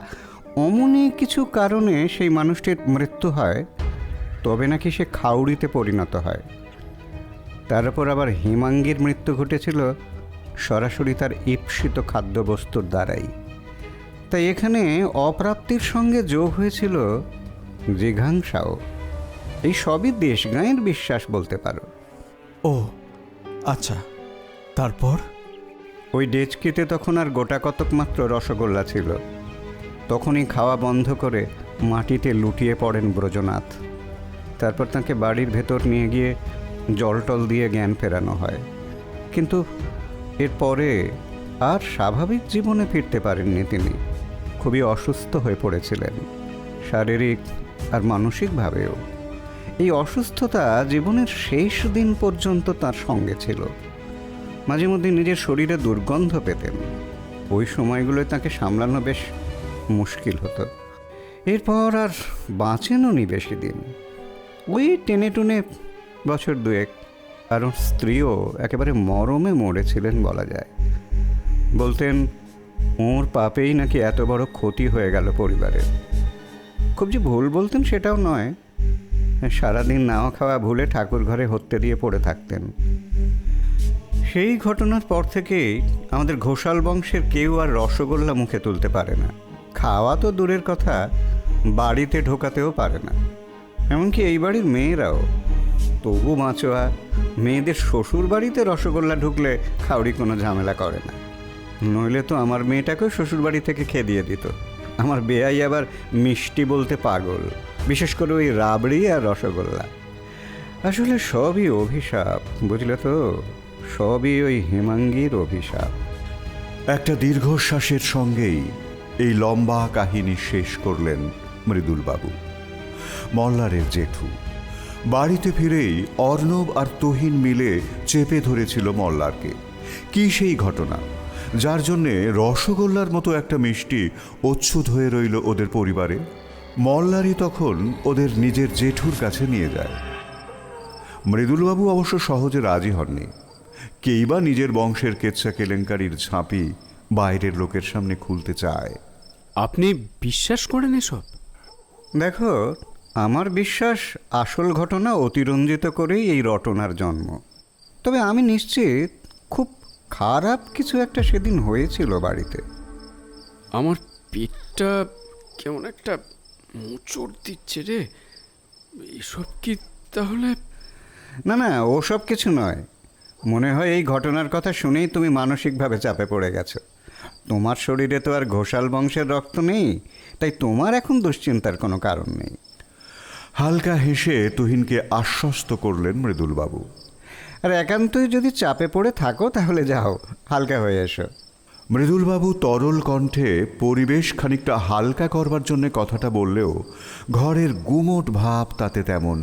অমনি কিছু কারণে সেই মানুষটির মৃত্যু হয়, তবে নাকি সে খাউড়িতে পরিণত হয়। তার উপর আবার হিমাঙ্গীর মৃত্যু ঘটেছিল সরাসরি তার ঈপ্সিত খাদ্যবস্তুর দ্বারাই। তাই এখানে অপ্রাপ্তির সঙ্গে যোগ হয়েছিল জিঘাংসাও। এই সবই দেশগাঁয়ের বিশ্বাস বলতে পারো। ও আচ্ছা, তারপর? ওই ডেচকিতে তখন আর গোটা কতক মাত্র রসগোল্লা ছিল। তখনই খাওয়া বন্ধ করে মাটিতে লুটিয়ে পড়েন ব্রজনাথ। তারপর তাকে বাড়ির ভেতর নিয়ে গিয়ে জলটল দিয়ে জ্ঞান ফেরানো হয়। কিন্তু এরপরে আর স্বাভাবিক জীবনে ফিরতে পারেননি তিনি। খুবই অসুস্থ হয়ে পড়েছিলেন, শারীরিক আর মানসিকভাবেও। এই অসুস্থতা জীবনের শেষ দিন পর্যন্ত তার সঙ্গে ছিল। মাঝে মধ্যে নিজের শরীরে দুর্গন্ধ পেতেন। ওই সময়গুলোয় তাকে সামলানো বেশ মুশকিল হতো। এরপর আর বাঁচেনও নি বেশি দিন, ওই টেনে টুনে বছর দুয়েক। আর ওর স্ত্রীও একেবারে মরমে মরেছিলেন বলা যায়। বলতেন ওর পাপেই নাকি এত বড় ক্ষতি হয়ে গেল পরিবারের। খুব যে ভুল বলতেন সেটাও নয়, সারাদিন নাওয়া খাওয়া ভুলে ঠাকুর ঘরে হত্যে দিয়ে পড়ে থাকতেন। সেই ঘটনার পর থেকেই আমাদের ঘোষাল বংশের কেউ আর রসগোল্লা মুখে তুলতে পারে না। খাওয়া তো দূরের কথা, বাড়িতে ঢোকাতেও পারে না। এমনকি এই বাড়ির মেয়েরাও। তবু বাঁচোয়া, মেয়েদের শ্বশুর বাড়িতে রসগোল্লা ঢুকলে খাউড়ি কোনো ঝামেলা করে না। নইলে তো আমার মেয়েটাকেও শ্বশুর বাড়ি থেকে খেয়ে দিয়ে দিত। আমার বেয়াই আবার মিষ্টি বলতে পাগল, বিশেষ করে ওই রাবড়ি আর রসগোল্লা। আসলে সবই অভিশাপ, বুঝলে তো, সবই ওই হিমাঙ্গীর অভিশাপ। একটা দীর্ঘশ্বাসের সঙ্গেই এই লম্বা কাহিনী শেষ করলেন মৃদুলবাবু। মল্লারের জেঠু বাড়িতে ফিরেই অর্ণব আর তুহিন মিলে চেপে ধরেছিল মল্লারকে। কি সেই ঘটনা যার জন্যে রসগোল্লার মতো একটা মিষ্টি অচ্ছুত হয়ে রইল ওদের পরিবারে? মল্লারই তখন ওদের নিজের জেঠুর কাছে নিয়ে যায়। মৃদুলবাবু অবশ্য সহজে রাজি হননি। কেই বা নিজের বংশের কেচ্ছা কেলেঙ্কারির ঝাঁপি বাইরের লোকের সামনে খুলতে চায়। আপনি বিশ্বাস করেন এসব? দেখো, আমার বিশ্বাস আসল ঘটনা অতিরঞ্জিত করেই এই রটনার জন্ম। তবে আমি নিশ্চিত খুব খারাপ কিছু একটা সেদিন হয়েছিল বাড়িতে। আমার পেটটা কেমন একটা মোচড় দিচ্ছে রে। এসব কি তাহলে? না না, ওসব কিছু নয়। মনে হয় এই ঘটনার কথা শুনেই তুমি মানসিকভাবে চাপে পড়ে গেছো। তোমার শরীরে তো আর ঘোষাল বংশের রক্ত নেই, তাই তোমার এখন দুশ্চিন্তার কোনো কারণ নেই। হালকা হেসে তুহিনকে আশ্বস্ত করলেন মৃদুলবাবু। আর একান্তই যদি চাপে পড়ে থাকো তাহলে যাও, হালকা হয়ে এসো। মৃদুলবাবু তরল কণ্ঠে পরিবেশ খানিকটা হালকা করবার জন্য কথাটা বললেও ঘরের গুমোট ভাব তাতে তেমন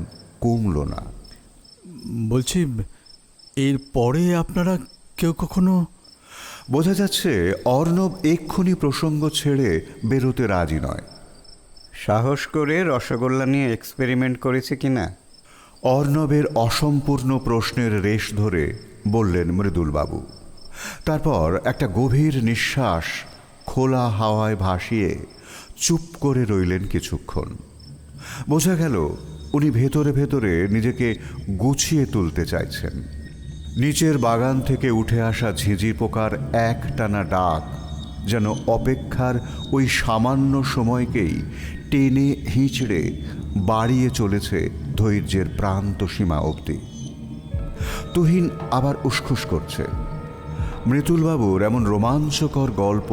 কমল না। বলছি, এর পরে আপনারা কেউ কখনো? বোঝা যাচ্ছে অর্ণব এক্ষুনি প্রসঙ্গ ছেড়ে বেরোতে রাজি নয়। সাহস করে রসগোল্লা নিয়ে এক্সপেরিমেন্ট করেছে কিনা? অর্ণবের অসম্পূর্ণ প্রশ্নের রেশ ধরে বললেন মৃদুলবাবু। তারপর একটা গভীর নিঃশ্বাস খোলা হাওয়ায় ভাসিয়ে চুপ করে রইলেন কিছুক্ষণ। বোঝা গেল উনি ভেতরে ভেতরে নিজেকে গুছিয়ে তুলতে চাইছেন। নিচের বাগান থেকে উঠে আসা ঝিঁঝি পোকার একটানা ডাক যেন অপেক্ষার ওই সামান্য সময়কেই টেনে হিঁচড়ে বাড়িয়ে চলেছে ধৈর্যের প্রান্ত সীমা অবধি। তুহিন আবার উসখুস করছে। মৃদুলবাবুর এমন রোমাঞ্চকর গল্প,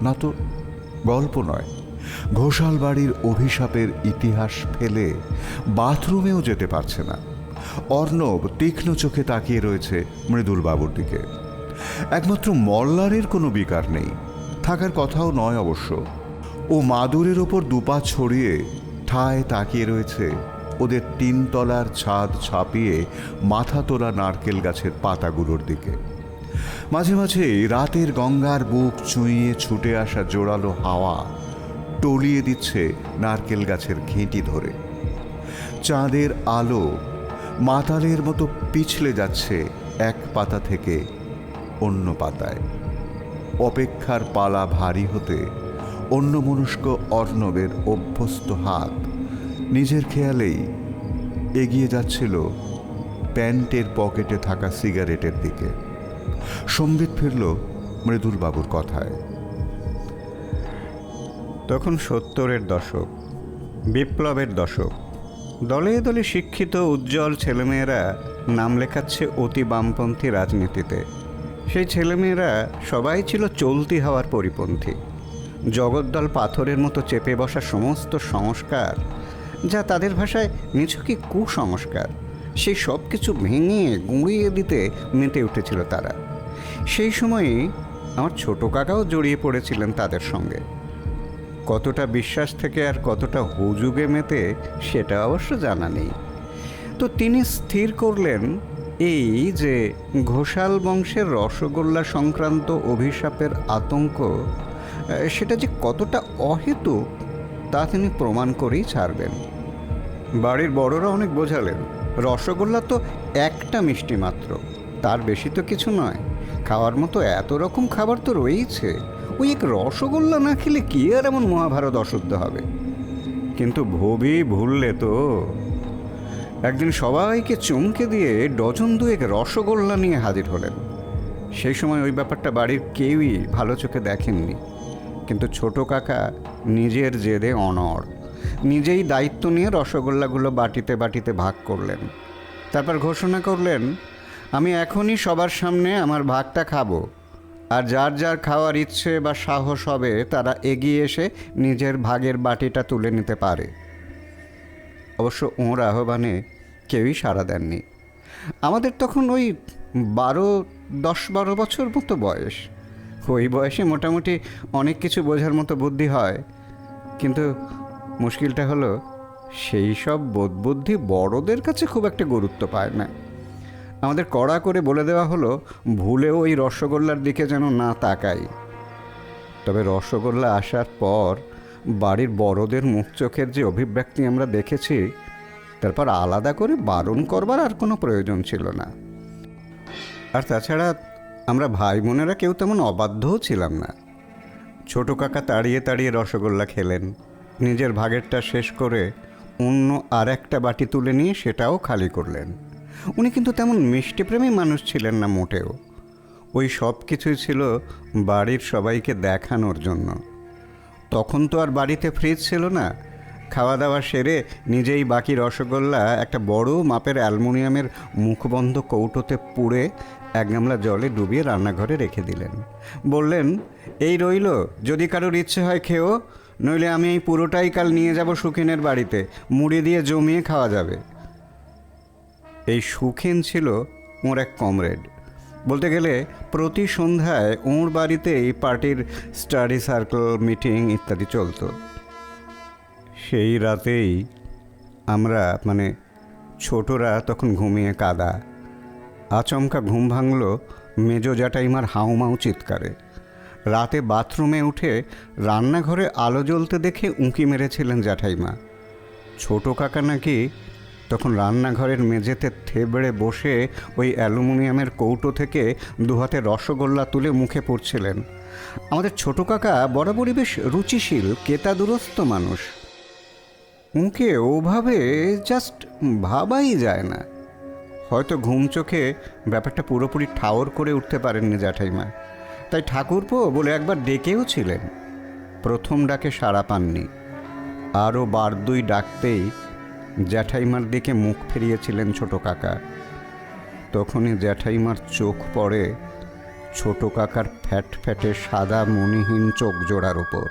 না তো গল্প নয়, ঘোষাল বাড়ির অভিশাপের ইতিহাস ফেলে বাথরুমেও যেতে পারছে না। অর্ণব তীক্ষ্ণ চোখে তাকিয়ে রয়েছে মৃদুলবাবুর দিকে। একমাত্র মল্লারের কোনো বিকার নেই, থাকার কথাও নয় অবশ্য। ও মাদুরের ওপর দুপা ছড়িয়ে ঠায় তাকিয়ে রয়েছে ওদের 3 তলার ছাদ ছাপিয়ে মাথা তোলা নারকেল গাছের পাতাগুলোর দিকে। মাঝে মাঝে রাতের গঙ্গার বুক চুঁইয়ে ছুটে আসা জোরালো হাওয়া টলিয়ে দিচ্ছে নারকেল গাছের ঘেঁটি ধরে। চাঁদের আলো মাতালের মতো পিছলে যাচ্ছে এক পাতা থেকে অন্য পাতায়। অপেক্ষার পালা ভারী হতে অন্যমনস্ক অর্ণবের অভ্যস্ত হাত নিজের খেয়ালেই এগিয়ে যাচ্ছিল প্যান্টের পকেটে থাকা সিগারেটের দিকে। সম্বিত ফিরল মৃদুল বাবুর কথায়। তখন 70-এর দশক, বিপ্লবের দশক। দলে দলে শিক্ষিত উজ্জ্বল ছেলেমেয়েরা নাম লেখাচ্ছে অতি বামপন্থী রাজনীতিতে। সেই ছেলেমেয়েরা সবাই ছিল চলতি হওয়ার পরিপন্থী। জগদ্দল পাথরের মতো চেপে বসা সমস্ত সংস্কার, যা তাদের ভাষায় নিছকই কুসংস্কার, সেই সব কিছু ভেঙে গুঁড়িয়ে দিতে মেতে উঠেছিল তারা। সেই সময়ই আমার ছোট কাকাও জড়িয়ে পড়েছিলেন তাদের সঙ্গে। কতটা বিশ্বাস থেকে আর কতটা হুজুগে মেতে সেটা অবশ্য জানা নেই। তো তিনি স্থির করলেন এই যে ঘোষাল বংশের রসগোল্লা সংক্রান্ত অভিশাপের আতঙ্ক, সেটা যে কতটা অহেতুক তা তিনি প্রমাণ করেই ছাড়বেন। বাড়ির বড়রা অনেক বোঝালেন, রসগোল্লা তো একটা মিষ্টি মাত্র, তার বেশি তো কিছু নয়, খাওয়ার মতো এত রকম খাবার তো রয়েছে, ওই এক রসগোল্লা না খেলে কি আর এমন মহাভারত অশুদ্ধ হবে। কিন্তু ভবি ভুললে তো। একদিন সবাইকে চমকে দিয়ে ডজন দুয়েক রসগোল্লা নিয়ে হাজির হলেন। সেই সময় ওই ব্যাপারটা বাড়ির কেউই ভালো চোখে দেখেননি, কিন্তু ছোট কাকা নিজের জেদে অনড়, নিজেই দায়িত্ব নিয়ে রসগোল্লাগুলো বাটিতে বাটিতে ভাগ করলেন। তারপর ঘোষণা করলেন, আমি এখনই সবার সামনে আমার ভাগটা খাবো, আর যার যার খাওয়ার ইচ্ছে বা সাহস হবে তারা এগিয়ে এসে নিজের ভাগের বাটিটা তুলে নিতে পারে। অবশ্য ওর আহ্বানে কেউই সাড়া দেননি। আমাদের তখন ওই 10-12 বছর মতো বয়স। ওই বয়সে মোটামুটি অনেক কিছু বোঝার মতো বুদ্ধি হয়, কিন্তু মুশকিলটা হলো সেই সব বোধবুদ্ধি বড়দের কাছে খুব একটা গুরুত্ব পায় না। আমাদের কড়া করে বলে দেওয়া হলো ভুলেও ওই রসগোল্লার দিকে যেন না তাকাই। তবে রসগোল্লা আসার পর বাড়ির বড়দের মুখ চোখের যে অভিব্যক্তি আমরা দেখেছি, তারপর আলাদা করে বারণ করবার আর কোনো প্রয়োজন ছিল না। আর তাছাড়া আমরা ভাই বোনেরা কেউ তেমন অবাধ্যও ছিলাম না। ছোট কাকা তাড়িয়ে তাড়িয়ে রসগোল্লা খেলেন, নিজের ভাগেরটা শেষ করে অন্য আর একটা বাটি তুলে নিয়ে সেটাও খালি করলেন। উনি কিন্তু তেমন মিষ্টিপ্রেমী মানুষ ছিলেন না মোটেও। ওই সব কিছুই ছিল বাড়ির সবাইকে দেখানোর জন্য। তখন তো আর বাড়িতে ফ্রিজ ছিল না। খাওয়া দাওয়া সেরে নিজেই বাকি রসগোল্লা একটা বড় মাপের অ্যালুমিনিয়ামের মুখবন্ধ কৌটোতে পুড়ে এক গামলা জলে ডুবিয়ে রান্নাঘরে রেখে দিলেন। বললেন, এই রইল, যদি কারোর ইচ্ছে হয় খেও, নইলে আমি এই পুরোটাই কাল নিয়ে যাব সুখিনের বাড়িতে, মুড়ি দিয়ে জমিয়ে খাওয়া যাবে। এই সুখিন ছিল ওর এক কমরেড। বলতে গেলে প্রতি সন্ধ্যায় ওর বাড়িতেই পার্টির স্টাডি সার্কেল, মিটিং ইত্যাদি চলত। সেই রাতেই আমরা ছোটরা তখন ঘুমিয়ে কাদা। আচমকা ঘুম ভাঙল মেজ জ্যাঠাইমার হাউমাউ চিৎকারে। রাতে বাথরুমে উঠে রান্নাঘরে আলো জ্বলতে দেখে উঁকি মেরেছিলেন জ্যাঠাইমা। ছোট কাকা নাকি তখন রান্নাঘরের মেঝেতে থেবড়ে বসে ওই অ্যালুমিনিয়ামের কৌটো থেকে দুহাতে রসগোল্লা তুলে মুখে পুরছিলেন। আমাদের ছোট কাকা বরাবরই বেশ রুচিশীল, কেতাদুরস্ত মানুষ। মুখে ওভাবে জাস্ট ভাবাই যায় না। হয়তো ঘুম চোখে ব্যাপারটা পুরোপুরি ঠাওর করে উঠতে পারেননি জ্যাঠাইমা, তাই ঠাকুরপো বলে একবার ডেকেও ছিলেন। প্রথম ডাকে সাড়া পাননি। আরও 12 ডাকতেই জ্যাঠাইমার দিকে মুখ ফিরিয়েছিলেন ছোট কাকা। তখনই জ্যাঠাইমার চোখ পড়ে ছোট কাকার ফ্যাট ফ্যাটে সাদা মণিহীন চোখ জোড়ার ওপর।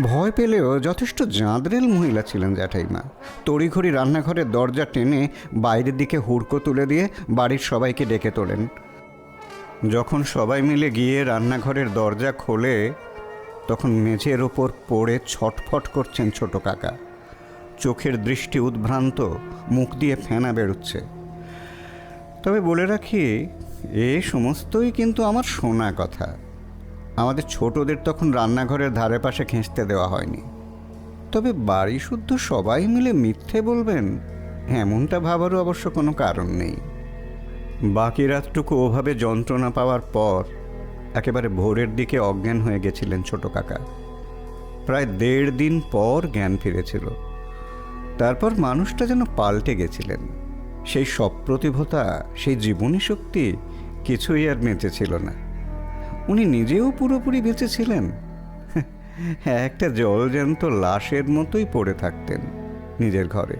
ভয় পেলেও যথেষ্ট জাঁদরেল মহিলা ছিলেন জ্যাঠাইমা। তড়িঘড়ি রান্নাঘরের দরজা টেনে বাইরের দিকে হুড়কো তুলে দিয়ে বাড়ির সবাইকে ডেকে তোলেন। যখন সবাই মিলে গিয়ে রান্নাঘরের দরজা খোলে, তখন মেঝের ওপর পড়ে ছটফট করছেন ছোট কাকা। চোখের দৃষ্টি উদ্ভ্রান্ত, মুখ দিয়ে ফেনা বেরোচ্ছে। তবে বলে রাখি, এ সমস্তই কিন্তু আমার শোনা কথা। আমাদের ছোটদের তখন রান্নাঘরের ধারে পাশে ঘেঁষতে দেওয়া হয়নি। তবে বাড়ি শুদ্ধ সবাই মিলে মিথ্যে বলবেন এমনটা ভাবারও অবশ্য কোনো কারণ নেই। বাকি রাতটুকু ওভাবে যন্ত্রণা পাওয়ার পর একেবারে ভোরের দিকে অজ্ঞান হয়ে গেছিলেন ছোট কাকা। প্রায় 1.5 দিন পর জ্ঞান ফিরেছিল। তারপর মানুষটা যেন পাল্টে গেছিলেন। সেই সপ্রতিভতা, সেই জীবনী শক্তি কিছুই আর বেঁচে ছিল না। উনি নিজেও পুরোপুরি বেঁচে ছিলেন, একটা জলজ্যান্ত লাশের মতোই পড়ে থাকতেন নিজের ঘরে।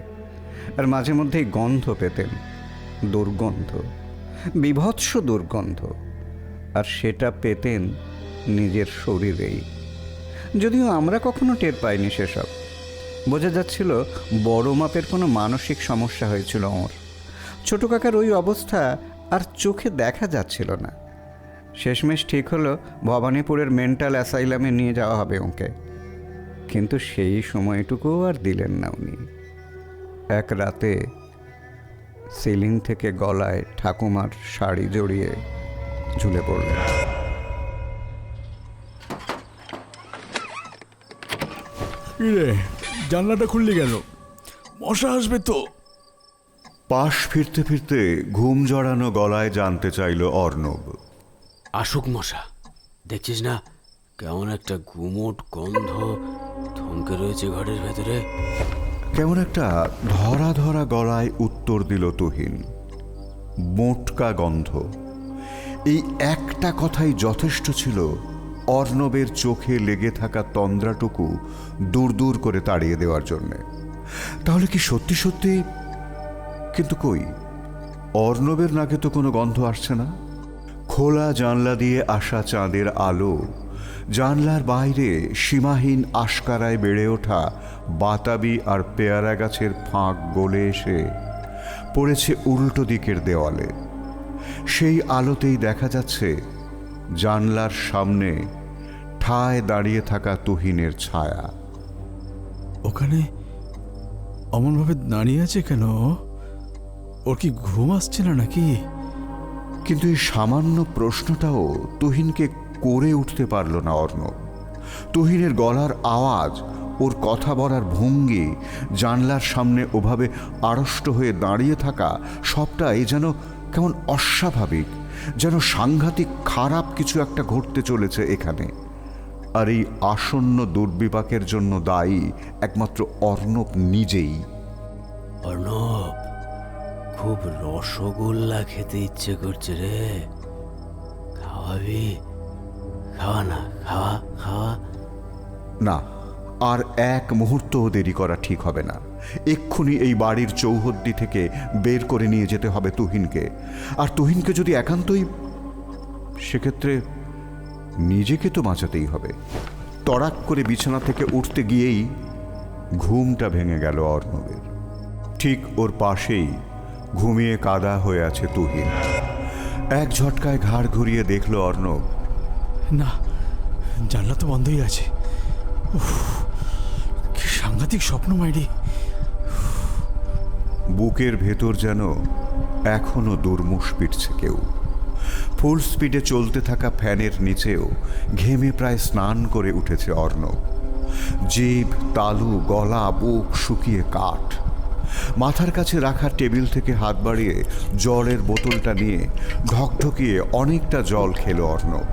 আর মাঝে মধ্যেই গন্ধ পেতেন, দুর্গন্ধ, বীভৎস দুর্গন্ধ। আর সেটা পেতেন নিজের শরীরেই। যদিও আমরা কখনো টের পাইনি সেসব। বোঝা যাচ্ছিল বড় মাপের কোনো মানসিক সমস্যা হয়েছিল ওর। ছোট কাকার ওই অবস্থা আর চোখে দেখা যাচ্ছিল না। শেষমেশ ঠিক হলো ভবানীপুরের মেন্টাল অ্যাসাইলামে নিয়ে যাওয়া হবে ওকে। কিন্তু সেই সময়টুকুও আর দিলেন না উনি। এক রাতে সিলিং থেকে গলায় ঠাকুমার শাড়ি জড়িয়ে ঝুলে পড়লেন। রে, জানলাটা খুললি কেন? মশা আসবে তো। পাশ ফিরতে ফিরতে ঘুম জড়ানো গলায় জানতে চাইল অর্ণব। আসুক মশা, দেখছিস না কেমন একটা গুমোট গন্ধ থমকে রয়েছে ঘরের ভেতরে। কেমন একটা ধরা ধরা গলায় উত্তর দিল তুহিন, মোটকা গন্ধ। এই একটা কথাই যথেষ্ট ছিল অর্ণবের চোখে লেগে থাকা তন্দ্রাটুকু দূর দূর করে তাড়িয়ে দেওয়ার জন্যে। তাহলে কি সত্যি সত্যি? কিন্তু কই, অর্ণবের নাকে তো কোনো গন্ধ আসছে না। খোলা জানলা দিয়ে আসা চাঁদের আলো, জানলার বাইরে সীমাহীন আশকারায় বেড়ে ওঠা বাতাবি আর পেয়ারা গাছের ফাঁক গলে এসে পড়েছে উল্টো দিকের দেওয়ালে। সেই আলোতেই দেখা যাচ্ছে জানলার সামনে ঠায় দাঁড়িয়ে থাকা তুহিনের ছায়া। ওখানে অমনভাবে দাঁড়িয়ে আছে কেন? ওর কি ঘুম আসছে না নাকি? কিন্তু এই সামান্য প্রশ্নটাও তুহিনকে করে উঠতে পারল না অর্ণব। তুহিনের গলার আওয়াজ, ওর কথা বলার ভঙ্গি, জানলার সামনে ওভাবে আড়ষ্ট হয়ে দাঁড়িয়ে থাকা, সবটাই যেন কেমন অস্বাভাবিক, যেন সাংঘাতিক খারাপ কিছু একটা ঘটতে চলেছে এখানে। আর এই আসন্ন দুর্বিপাকের জন্য দায়ী একমাত্র অর্ণব নিজেই। অর্ণব, খুব রসগোল্লা খেতে ইচ্ছে করছে রে, খাওয়াবি? খাওয়া না, খাওয়া খাওয়া। না, আর এক মুহূর্ত দেরি করা ঠিক হবে না। এক্ষুনি এই বাড়ির চৌহদ্দি থেকে বের করে নিয়ে যেতে হবে তুহিনকে। আর তুহিনকে যদি একান্তই, সেক্ষেত্রে নিজেকে তো বাঁচাতেই হবে। তড়াক করে বিছানা থেকে উঠতে গিয়েই ঘুমটা ভেঙে গেল অর্ণবের। ঠিক ওর পাশেই ঘুমিয়ে কাদা হয়ে আছে তুহিন। এক ঝটকায় ঘাড় ঘুরিয়ে দেখল অর্ণব, না, জানলা তো বন্ধই আছে। উফ, কি সাংঘাতিক স্বপ্ন মাইরি। বুকের ভেতর যেন এখনো দুর্মুষ পিটছে কেউ। ফুল স্পিডে চলতে থাকা ফ্যানের নিচেও ঘেমে প্রায় স্নান করে উঠেছে অর্ণব। জিভ, তালু, গলা, বুক শুকিয়ে কাঠ। মাথার কাছে রাখা টেবিল থেকে হাত বাড়িয়ে জলের বোতলটা নিয়ে ঢকঢকিয়ে অনেকটা জল খেল অর্ণব।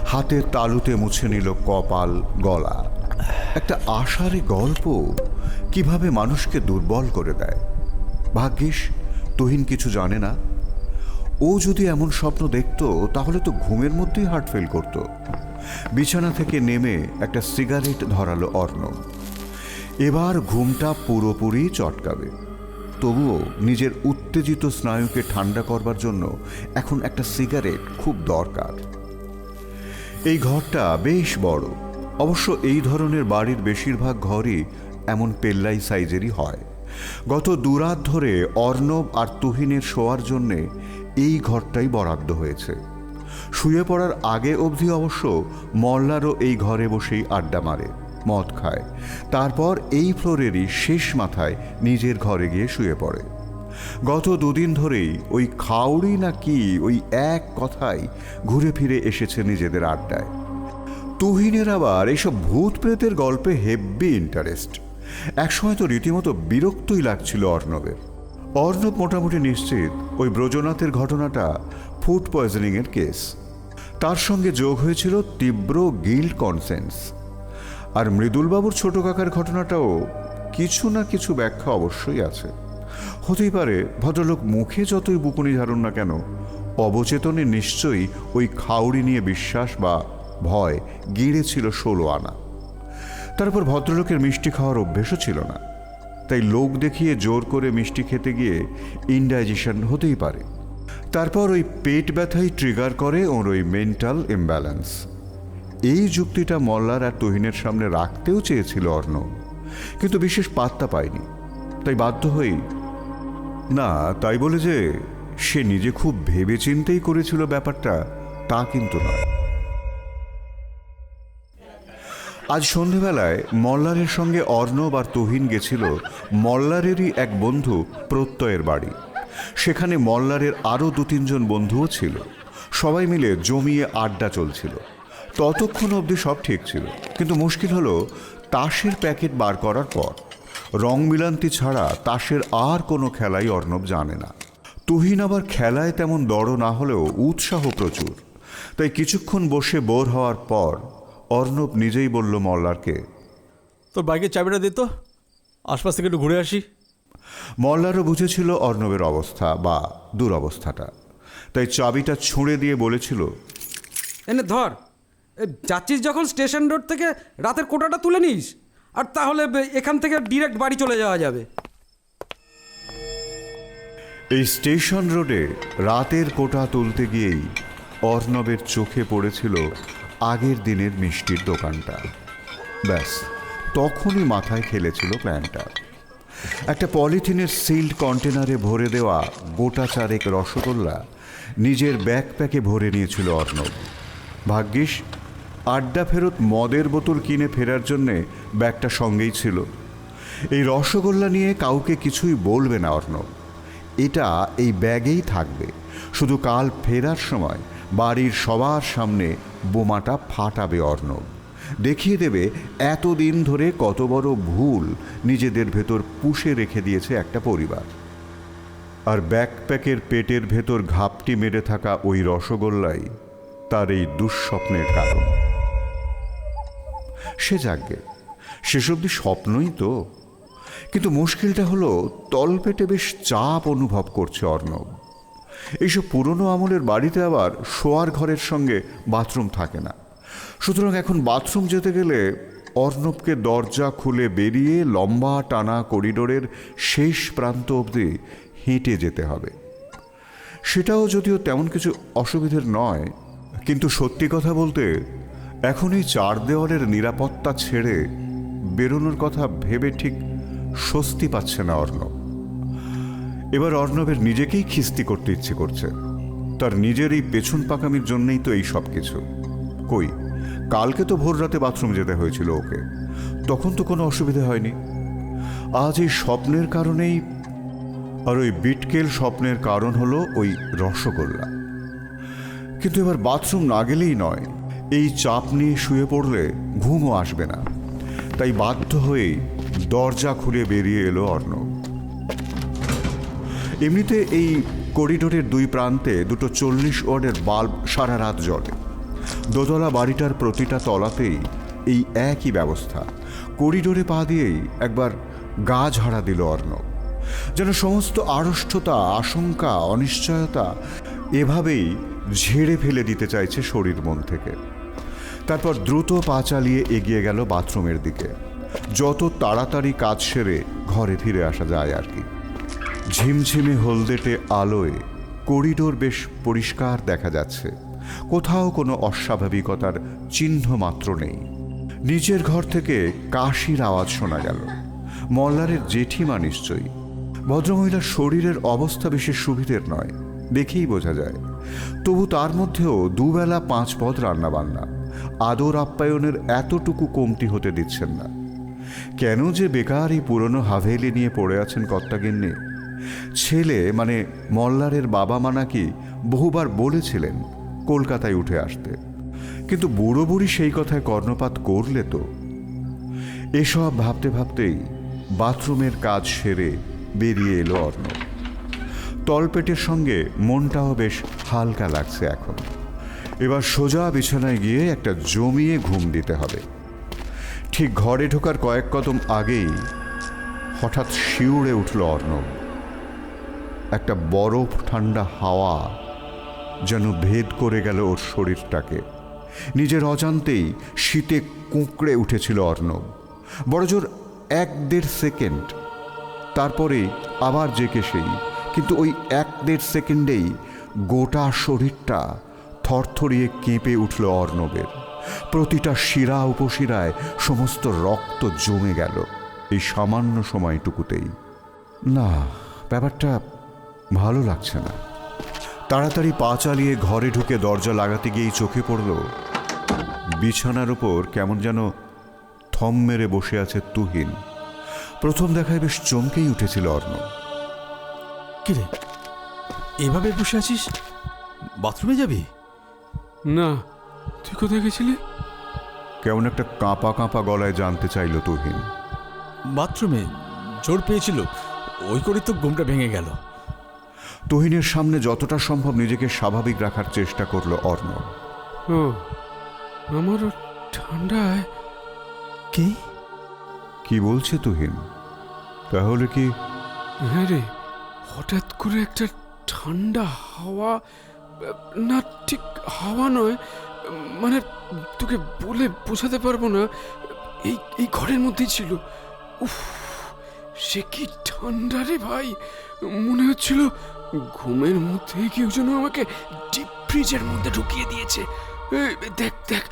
হাতের তালুতে মুছে নিল কপাল, গলা। একটা আষাঢ়ে গল্প কিভাবে মানুষকে দুর্বল করে দেয়। ভাগ্যিস তুহিন কিছু জানে না। ও যদি এমন স্বপ্ন দেখত তাহলে তো ঘুমের মধ্যেই হার্ট ফেল করত। বিছানা থেকে নেমে একটা সিগারেট ধরালো অর্ণব। এবার ঘুমটা পুরোপুরি চটকাবে। তবুও নিজের উত্তেজিত স্নায়ুকে ঠান্ডা করবার জন্য এখন একটা সিগারেট খুব দরকার। এই ঘরটা বেশ বড়। অবশ্য এই ধরনের বাড়ির বেশিরভাগ ঘরই এমন পেল্লাই সাইজেরই হয়। গত দুরাত ধরে অর্ণব আর তুহিনের শোয়ার জন্যে এই ঘরটাই বরাদ্দ হয়েছে। শুয়ে পড়ার আগে অবধি অবশ্য মল্লারও এই ঘরে বসেই আড্ডা মারে, মদ খায়। তারপর এই ফ্লোরেরই শেষ মাথায় নিজের ঘরে গিয়ে শুয়ে পড়ে। গত দুদিন ধরেই ওই খাউড়ি না কি ওই এক কথাই ঘুরে ফিরে এসেছে নিজেদের আড্ডায়। তুহিনের আবার এইসব ভূত প্রেতের গল্পে হেব্বি ইন্টারেস্ট। একসময় তো রীতিমতো বিরক্তই লাগছিল অর্ণবের। অর্ণব মোটামুটি নিশ্চিত ওই ব্রজনাথের ঘটনাটা ফুড পয়জনিংয়ের কেস। তার সঙ্গে যোগ হয়েছিল তীব্র গিল্ট কনসেন্স। আর মৃদুলবাবুর ছোট কাকার ঘটনাটাও কিছু না কিছু ব্যাখ্যা অবশ্যই আছে। হতেই পারে ভদ্রলোক মুখে যতই বুকুনি ঝাড়ুন না কেন, অবচেতনে নিশ্চয়ই ওই খাউড়ি নিয়ে বিশ্বাস বা ভয় গিড়েছিল 16 আনা। তারপর ভদ্রলোকের মিষ্টি খাওয়ার অভ্যেসও ছিল না, তাই লোক দেখিয়ে জোর করে মিষ্টি খেতে গিয়ে ইনডাইজেশন হতেই পারে। তারপর ওই পেট ব্যথাই ট্রিগার করে ওর ওই মেন্টাল ইমব্যালেন্স। এই যুক্তিটা মল্লার আর তুহিনের সামনে রাখতেও চেয়েছিল অর্ণব, কিন্তু বিশেষ পাত্তা পায়নি। তাই বাধ্য হয়েই, না তাই বলে যে সে নিজে খুব ভেবেচিন্তেই করেছিল ব্যাপারটা, তা কিন্তু নয়। আজ সন্ধেবেলায় মল্লারের সঙ্গে অর্ণব আর তুহিন গেছিল মল্লারেরই এক বন্ধু প্রত্যয়ের বাড়ি। সেখানে মল্লারের আরও 2-3 জন বন্ধুও ছিল। সবাই মিলে জমিয়ে আড্ডা চলছিল। ততক্ষণ অবধি সব ঠিক ছিল, কিন্তু মুশকিল হলো তাসের প্যাকেট বার করার পর। রং মিলান্তি ছাড়া তাসের আর কোনো খেলাই অর্ণব জানে না। তুহিন আবার খেলায় তেমন দড় না হলেও উৎসাহ প্রচুর। তাই কিছুক্ষণ বসে বোর হওয়ার পর অর্ণব নিজেই বলল মল্লারকে, তোর বাইকের চাবিটা দিত, আশপাশ থেকে একটু ঘুরে আসি। মল্লারও বুঝেছিল অর্ণবের অবস্থা বা দুরবস্থাটা, তাই চাবিটা ছুঁড়ে দিয়ে বলেছিল, এনে ধর, যাচ্ছিস যখন স্টেশন রোড থেকে রাতের কোটাটা তুলে নিস, আর তাহলে এখান থেকে ডিরেক্ট বাড়ি চলে যাওয়া যাবে। এই স্টেশন রোডে রাতের কোটা তুলতে গিয়েই অর্ণবের চোখে পড়েছিল আগের দিনের মিষ্টির দোকানটা। ব্যাস তখনই মাথায় খেলেছিল প্ল্যানটা। একটা পলিথিনের সিল্ড কন্টেনারে ভরে দেওয়া গোটা 4 রসগোল্লা নিজের ব্যাকপ্যাকে ভরে নিয়েছিল অর্ণব। ভাগ্যিস আড্ডা ফেরত মদের বোতল কিনে ফেরার জন্যে ব্যাগটা সঙ্গেই ছিল। এই রসগোল্লা নিয়ে কাউকে কিছুই বলবে না অর্ণব, এটা এই ব্যাগেই থাকবে। শুধু কাল ফেরার সময় বাড়ির সবার সামনে বোমাটা ফাটাবে অর্ণব, দেখিয়ে দেবে এতদিন ধরে কত বড় ভুল নিজেদের ভেতর পুষে রেখে দিয়েছে একটা পরিবার। আর ব্যাকপ্যাকের পেটের ভেতর ঘাপটি মেরে থাকা ওই রসগোল্লাই তার এই দুঃস্বপ্নের কারণ। সে যাকগে, শেষ অবধি স্বপ্নই তো। কিন্তু মুশকিলটা হলো তলপেটে বেশ চাপ অনুভব করছে অর্ণব। এইসব পুরনো আমলের বাড়িতে আবার শোয়ার ঘরের সঙ্গে বাথরুম থাকে না, সুতরাং এখন বাথরুম যেতে গেলে অর্ণবকে দরজা খুলে বেরিয়ে লম্বা টানা করিডোরের শেষ প্রান্ত অবধি হেঁটে যেতে হবে। সেটাও যদিও তেমন কিছু অসুবিধের নয়, কিন্তু সত্যি কথা বলতে এখন এই 4 দেওয়ালের নিরাপত্তা ছেড়ে বেরোনোর কথা ভেবে ঠিক স্বস্তি পাচ্ছে না অর্ণব। এবার অর্ণবের নিজেকেই খিস্তি করতে ইচ্ছে করছে। তার নিজের এই পেছন পাকামির জন্যই তো এই সব কিছু। কই, কালকে তো ভোর রাতে বাথরুম যেতে হয়েছিল ওকে, তখন তো কোনো অসুবিধা হয়নি। আজ এই স্বপ্নের কারণেই, আর ওই বিটকেল স্বপ্নের কারণ হলো ওই রসগোল্লা। কিন্তু এবার বাথরুম না গেলেই নয়, এই চাপ নিয়ে শুয়ে পড়লে ঘুমও আসবে না। তাই বাধ্য হয়েই দরজা খুলে বেরিয়ে এলো অর্ণব। এমনিতে এই করিডোরের 2 প্রান্তে 2টো 40 ওয়াটের বাল্ব সারা রাত জ্বলে। দোতলা বাড়িটার প্রতিটা তলাতেই এই একই ব্যবস্থা। করিডোরে পা দিয়েই একবার গা ঝাড়া দিল অর্ণব, যেন সমস্ত আড়ষ্ঠতা, আশঙ্কা, অনিশ্চয়তা এভাবেই ঝেড়ে ফেলে দিতে চাইছে শরীর মন থেকে। তারপর দ্রুত পা চালিয়ে এগিয়ে গেল বাথরুমের দিকে। যত তাড়াতাড়ি কাজ সেরে ঘরে ফিরে আসা যায় আর কি। ঝিমঝিমে হলদেটে আলোয় করিডোর বেশ পরিষ্কার দেখা যাচ্ছে, কোথাও কোনো অস্বাভাবিকতার চিহ্ন মাত্র নেই। নিচের ঘর থেকে কাশির আওয়াজ শোনা গেল। মল্লারের জেঠিমা নিশ্চয়ই। ভদ্রমহিলার শরীরের অবস্থা বিশেষ সুবিধের নয়, দেখেই বোঝা যায়। তবু তার মধ্যেও 2 বেলা 5 পদ রান্নাবান্না, আদর আপ্যায়নের এতটুকু কমতি হতে দিচ্ছেন না। কেন যে বেকার এই পুরনো হাভেলি নিয়ে পড়ে আছেন কর্তাগিন্নি? ছেলে মানে মল্লারের বাবা মা নাকি বহুবার বলেছিলেন কলকাতায় উঠে আসতে, কিন্তু বুড়ো বুড়ি সেই কথায় কর্ণপাত করলে তো। এসব ভাবতে ভাবতেই বাথরুমের কাজ সেরে বেরিয়ে এলো অর্ণব। তলপেটের সঙ্গে মনটাও বেশ হালকা লাগছে এখন। এবার সোজা বিছানায় গিয়ে একটা জমিয়ে ঘুম দিতে হবে। ঠিক ঘরে ঢোকার কয়েক কদম আগেই হঠাৎ শিউরে উঠল অর্ণব। একটা বরফ ঠান্ডা হাওয়া যেন ভেদ করে গেল ওর শরীরটাকে। নিজের অজান্তেই শীতে কুঁকড়ে উঠেছিল অর্ণব। বড়জোর 1-1.5 সেকেন্ড, তারপরে আবার জেকে সেই। কিন্তু ওই 1-1.5 সেকেন্ডেই গোটা শরীরটা থরথরিয়ে কেঁপে উঠল অর্ণবের। প্রতিটা শিরা উপশিরায় সমস্ত রক্ত জমে গেল এই সামান্য সময়টুকুতেই। না, ব্যাপারটা ভালো লাগছে না। তাড়াতাড়ি পা চালিয়ে ঘরে ঢুকে দরজা লাগাতে গিয়েই চোখে পড়ল বিছানার উপর কেমন যেন থম মেরে বসে আছে তুহিন। প্রথম দেখায় বেশ চমকেই উঠেছিল অর্ণব। কিরে, এভাবে বসে আছিস? বাথরুমে যাবি? না, তুই কোথায় গেছিলি? কেমন একটা কাঁপা কাঁপা গলায় জানতে চাইল তুহিন। বাথরুমে জোর পেয়েছিল, ওই করে তো ঘুমটা ভেঙে গেল। তুহিনের সামনে যতটা সম্ভব নিজেকে স্বাভাবিক রাখার চেষ্টা করলো অর্ণব। ও, আমারও ঠান্ডায়। কি বলছে তুহিন? তাহলে কি? হ্যাঁ রে, হঠাৎ করে একটা ঠান্ডা হাওয়া, না ঠিক হাওয়া নয়, মানে তোকে বলে বোঝাতে পারবো না, এই ঘরের মধ্যেই ছিল। উফ, সে কি ঠান্ডা রে ভাই! মনে হচ্ছিল ঘুমের মধ্যে কেউ যেন আমাকে ডিপ ফ্রিজের মধ্যে ঢুকিয়ে দিয়েছে। দেখ দেখ,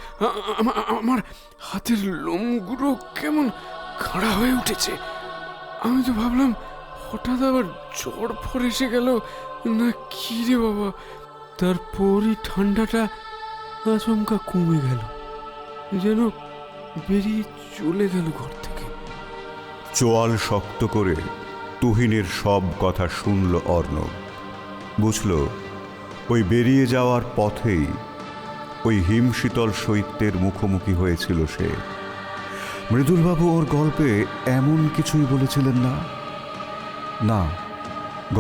আমার হাতের লোমগুলো কেমন খাড়া হয়ে উঠেছে। আমি তো ভাবলাম হঠাৎ আবার জ্বর ফর এসে গেল না কি রে বাবা। তারপরই ঠান্ডাটা আচমকা কমে গেল, যেন বেরিয়ে চলে গেল ঘর থেকে। চোয়াল শক্ত করে তুহিনের সব কথা শুনল অর্ণব। বুঝল ওই বেরিয়ে যাওয়ার পথেই ওই হিমশীতল শৈত্যের মুখোমুখি হয়েছিল সে। মৃদুলবাবু ওর গল্পে এমন কিছুই বলেছিলেন না? না,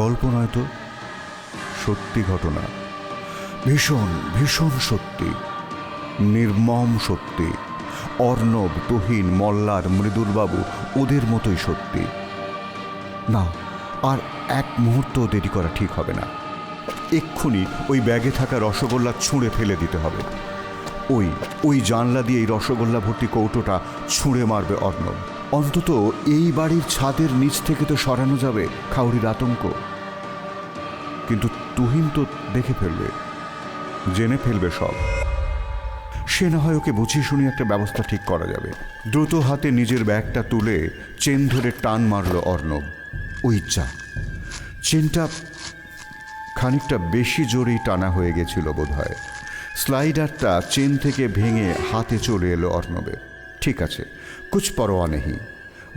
গল্প নয় তো, সত্যি ঘটনা। ভীষণ ভীষণ সত্যি, নির্মম সত্যি। অর্ণব, তুহিন, মল্লার, মৃদুলবাবু ওদের মতোই সত্যি। না, আর এক মুহূর্ত দেরি করা ঠিক হবে না। এক্ষুনি ওই ব্যাগে থাকা রসগোল্লা ছুঁড়ে ফেলে দিতে হবে। ওই জানলা দিয়ে এই রসগোল্লা ভর্তি কৌটোটা ছুঁড়ে মারবে অর্ণব। অন্তত এই বাড়ির ছাদের নিচ থেকে তো সরানো যাবে খাউরির আতঙ্ক। কিন্তু তুহিন তো দেখে ফেলবে, জেনে ফেলবে সব। সে না হয় ওকে বুঝিয়ে শুনিয়ে একটা ব্যবস্থা ঠিক করা যাবে। দ্রুত হাতে নিজের ব্যাগটা তুলে চেন ধরে টান মারল অর্ণব। ওই যা, চেনটা খানিকটা বেশি জোরেই টানা হয়ে গেছিল বোধহয়। স্লাইডারটা চেন থেকে ভেঙে হাতে চলে এলো অর্ণবের। ঠিক আছে, কুছ পরোয়া নেই।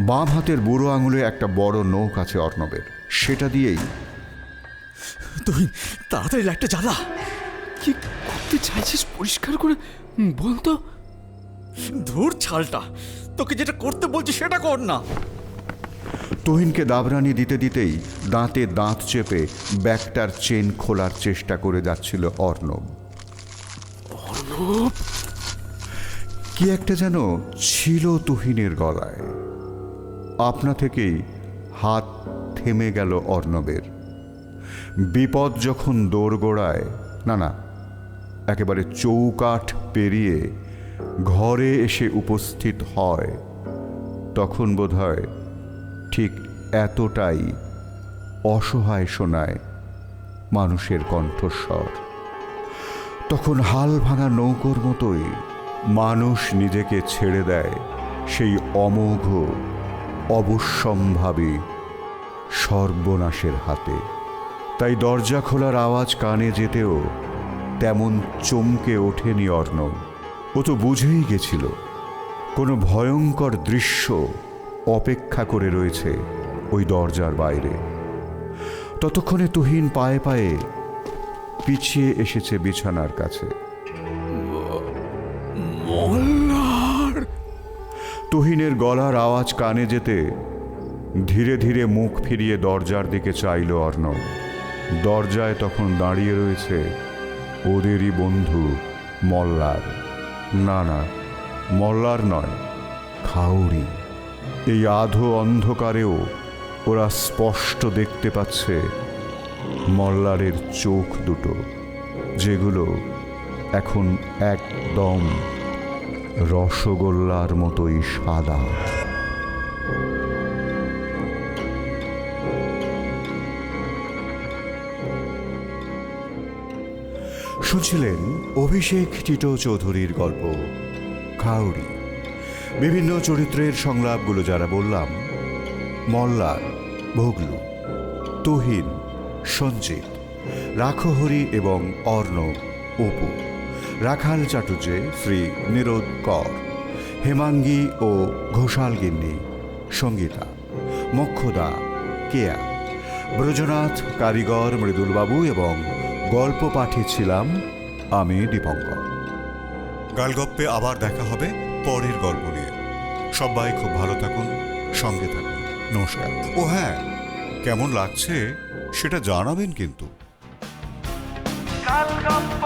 বাম হাতের বুড়ো আঙুলে একটা বড় নখ আছে অর্ণবের, সেটা দিয়েই। তুই তাড়াতাড়ি লাইটটা জ্বালা। কি করতে চাইছিস পরিষ্কার করে বলতো? ধুর ছালটা, তোকে যেটা করতে বলছি সেটা কর না। তুহিনকে দাবরানি দিতে দিতেই দাঁতে দাঁত চেপে ব্যাগটার চেন খোলার চেষ্টা করে যাচ্ছিল অর্ণব। কি একটা যেন ছিল তুহিনের গলায়। আপনা থেকেই হাত থেমে গেল অর্ণবের। বিপদ যখন দোরগোড়ায়, না, একেবারে চৌকাঠ পেরিয়ে ঘরে এসে উপস্থিত হয়, তখন বোধহয় ঠিক এতটাই অসহায় শোনায় মানুষের কণ্ঠস্বর। তখন হাল ভাঙা নৌকোর মতোই মানুষ নিজেকে ছেড়ে দেয় সেই অমোঘ অবশ্যম্ভাবী সর্বনাশের হাতে। তাই দরজা খোলার আওয়াজ কানে যেতেও তেমন চমকে ওঠেনি অর্ণব। ও তো বুঝেই গেছিল কোনো ভয়ঙ্কর দৃশ্য অপেক্ষা করে রয়েছে ওই দরজার বাইরে। ততক্ষণে তুহিন পায়ে পায়ে পিছিয়ে এসেছে বিছানার কাছে। তুহিনের গলার আওয়াজ কানে যেতে ধীরে ধীরে মুখ ফিরিয়ে দরজার দিকে চাইল অর্ণব। দরজায় তখন দাঁড়িয়ে রয়েছে ওদেরই বন্ধু মল্লার। না, মল্লার নয়, খাউরি। এই আধো অন্ধকারেও ওরা স্পষ্ট দেখতে পাচ্ছে মল্লারের চোখ দুটো, যেগুলো এখন একদম রসগোল্লার মতোই সাদা। শুনছিলেন অভিষেক টিটো চৌধুরীর গল্প খাউরি। বিভিন্ন চরিত্রের সংলাপগুলো যারা বললাম, মল্লার, ভগলু, তুহিন, সঞ্জিত, রাখহরি এবং অর্ণব, অপু, রাখাল চাটুর্যে শ্রী নিরোদ কর, হেমাঙ্গী ও ঘোষাল গিন্নি, সঙ্গীতা, মক্ষদা, কেয়া, ব্রজনাথ কারিগর, মৃদুলবাবু এবং গল্প পাঠিয়েছিলাম আমি দীপঙ্কর। গালগপ্পে আবার দেখা হবে পরের গল্প নিয়ে। সবাই খুব ভালো থাকুন, সঙ্গে থাকুন। নমস্কার। ও হ্যাঁ, কেমন লাগছে সেটা জানাবেন কিন্তু। গালগপ্প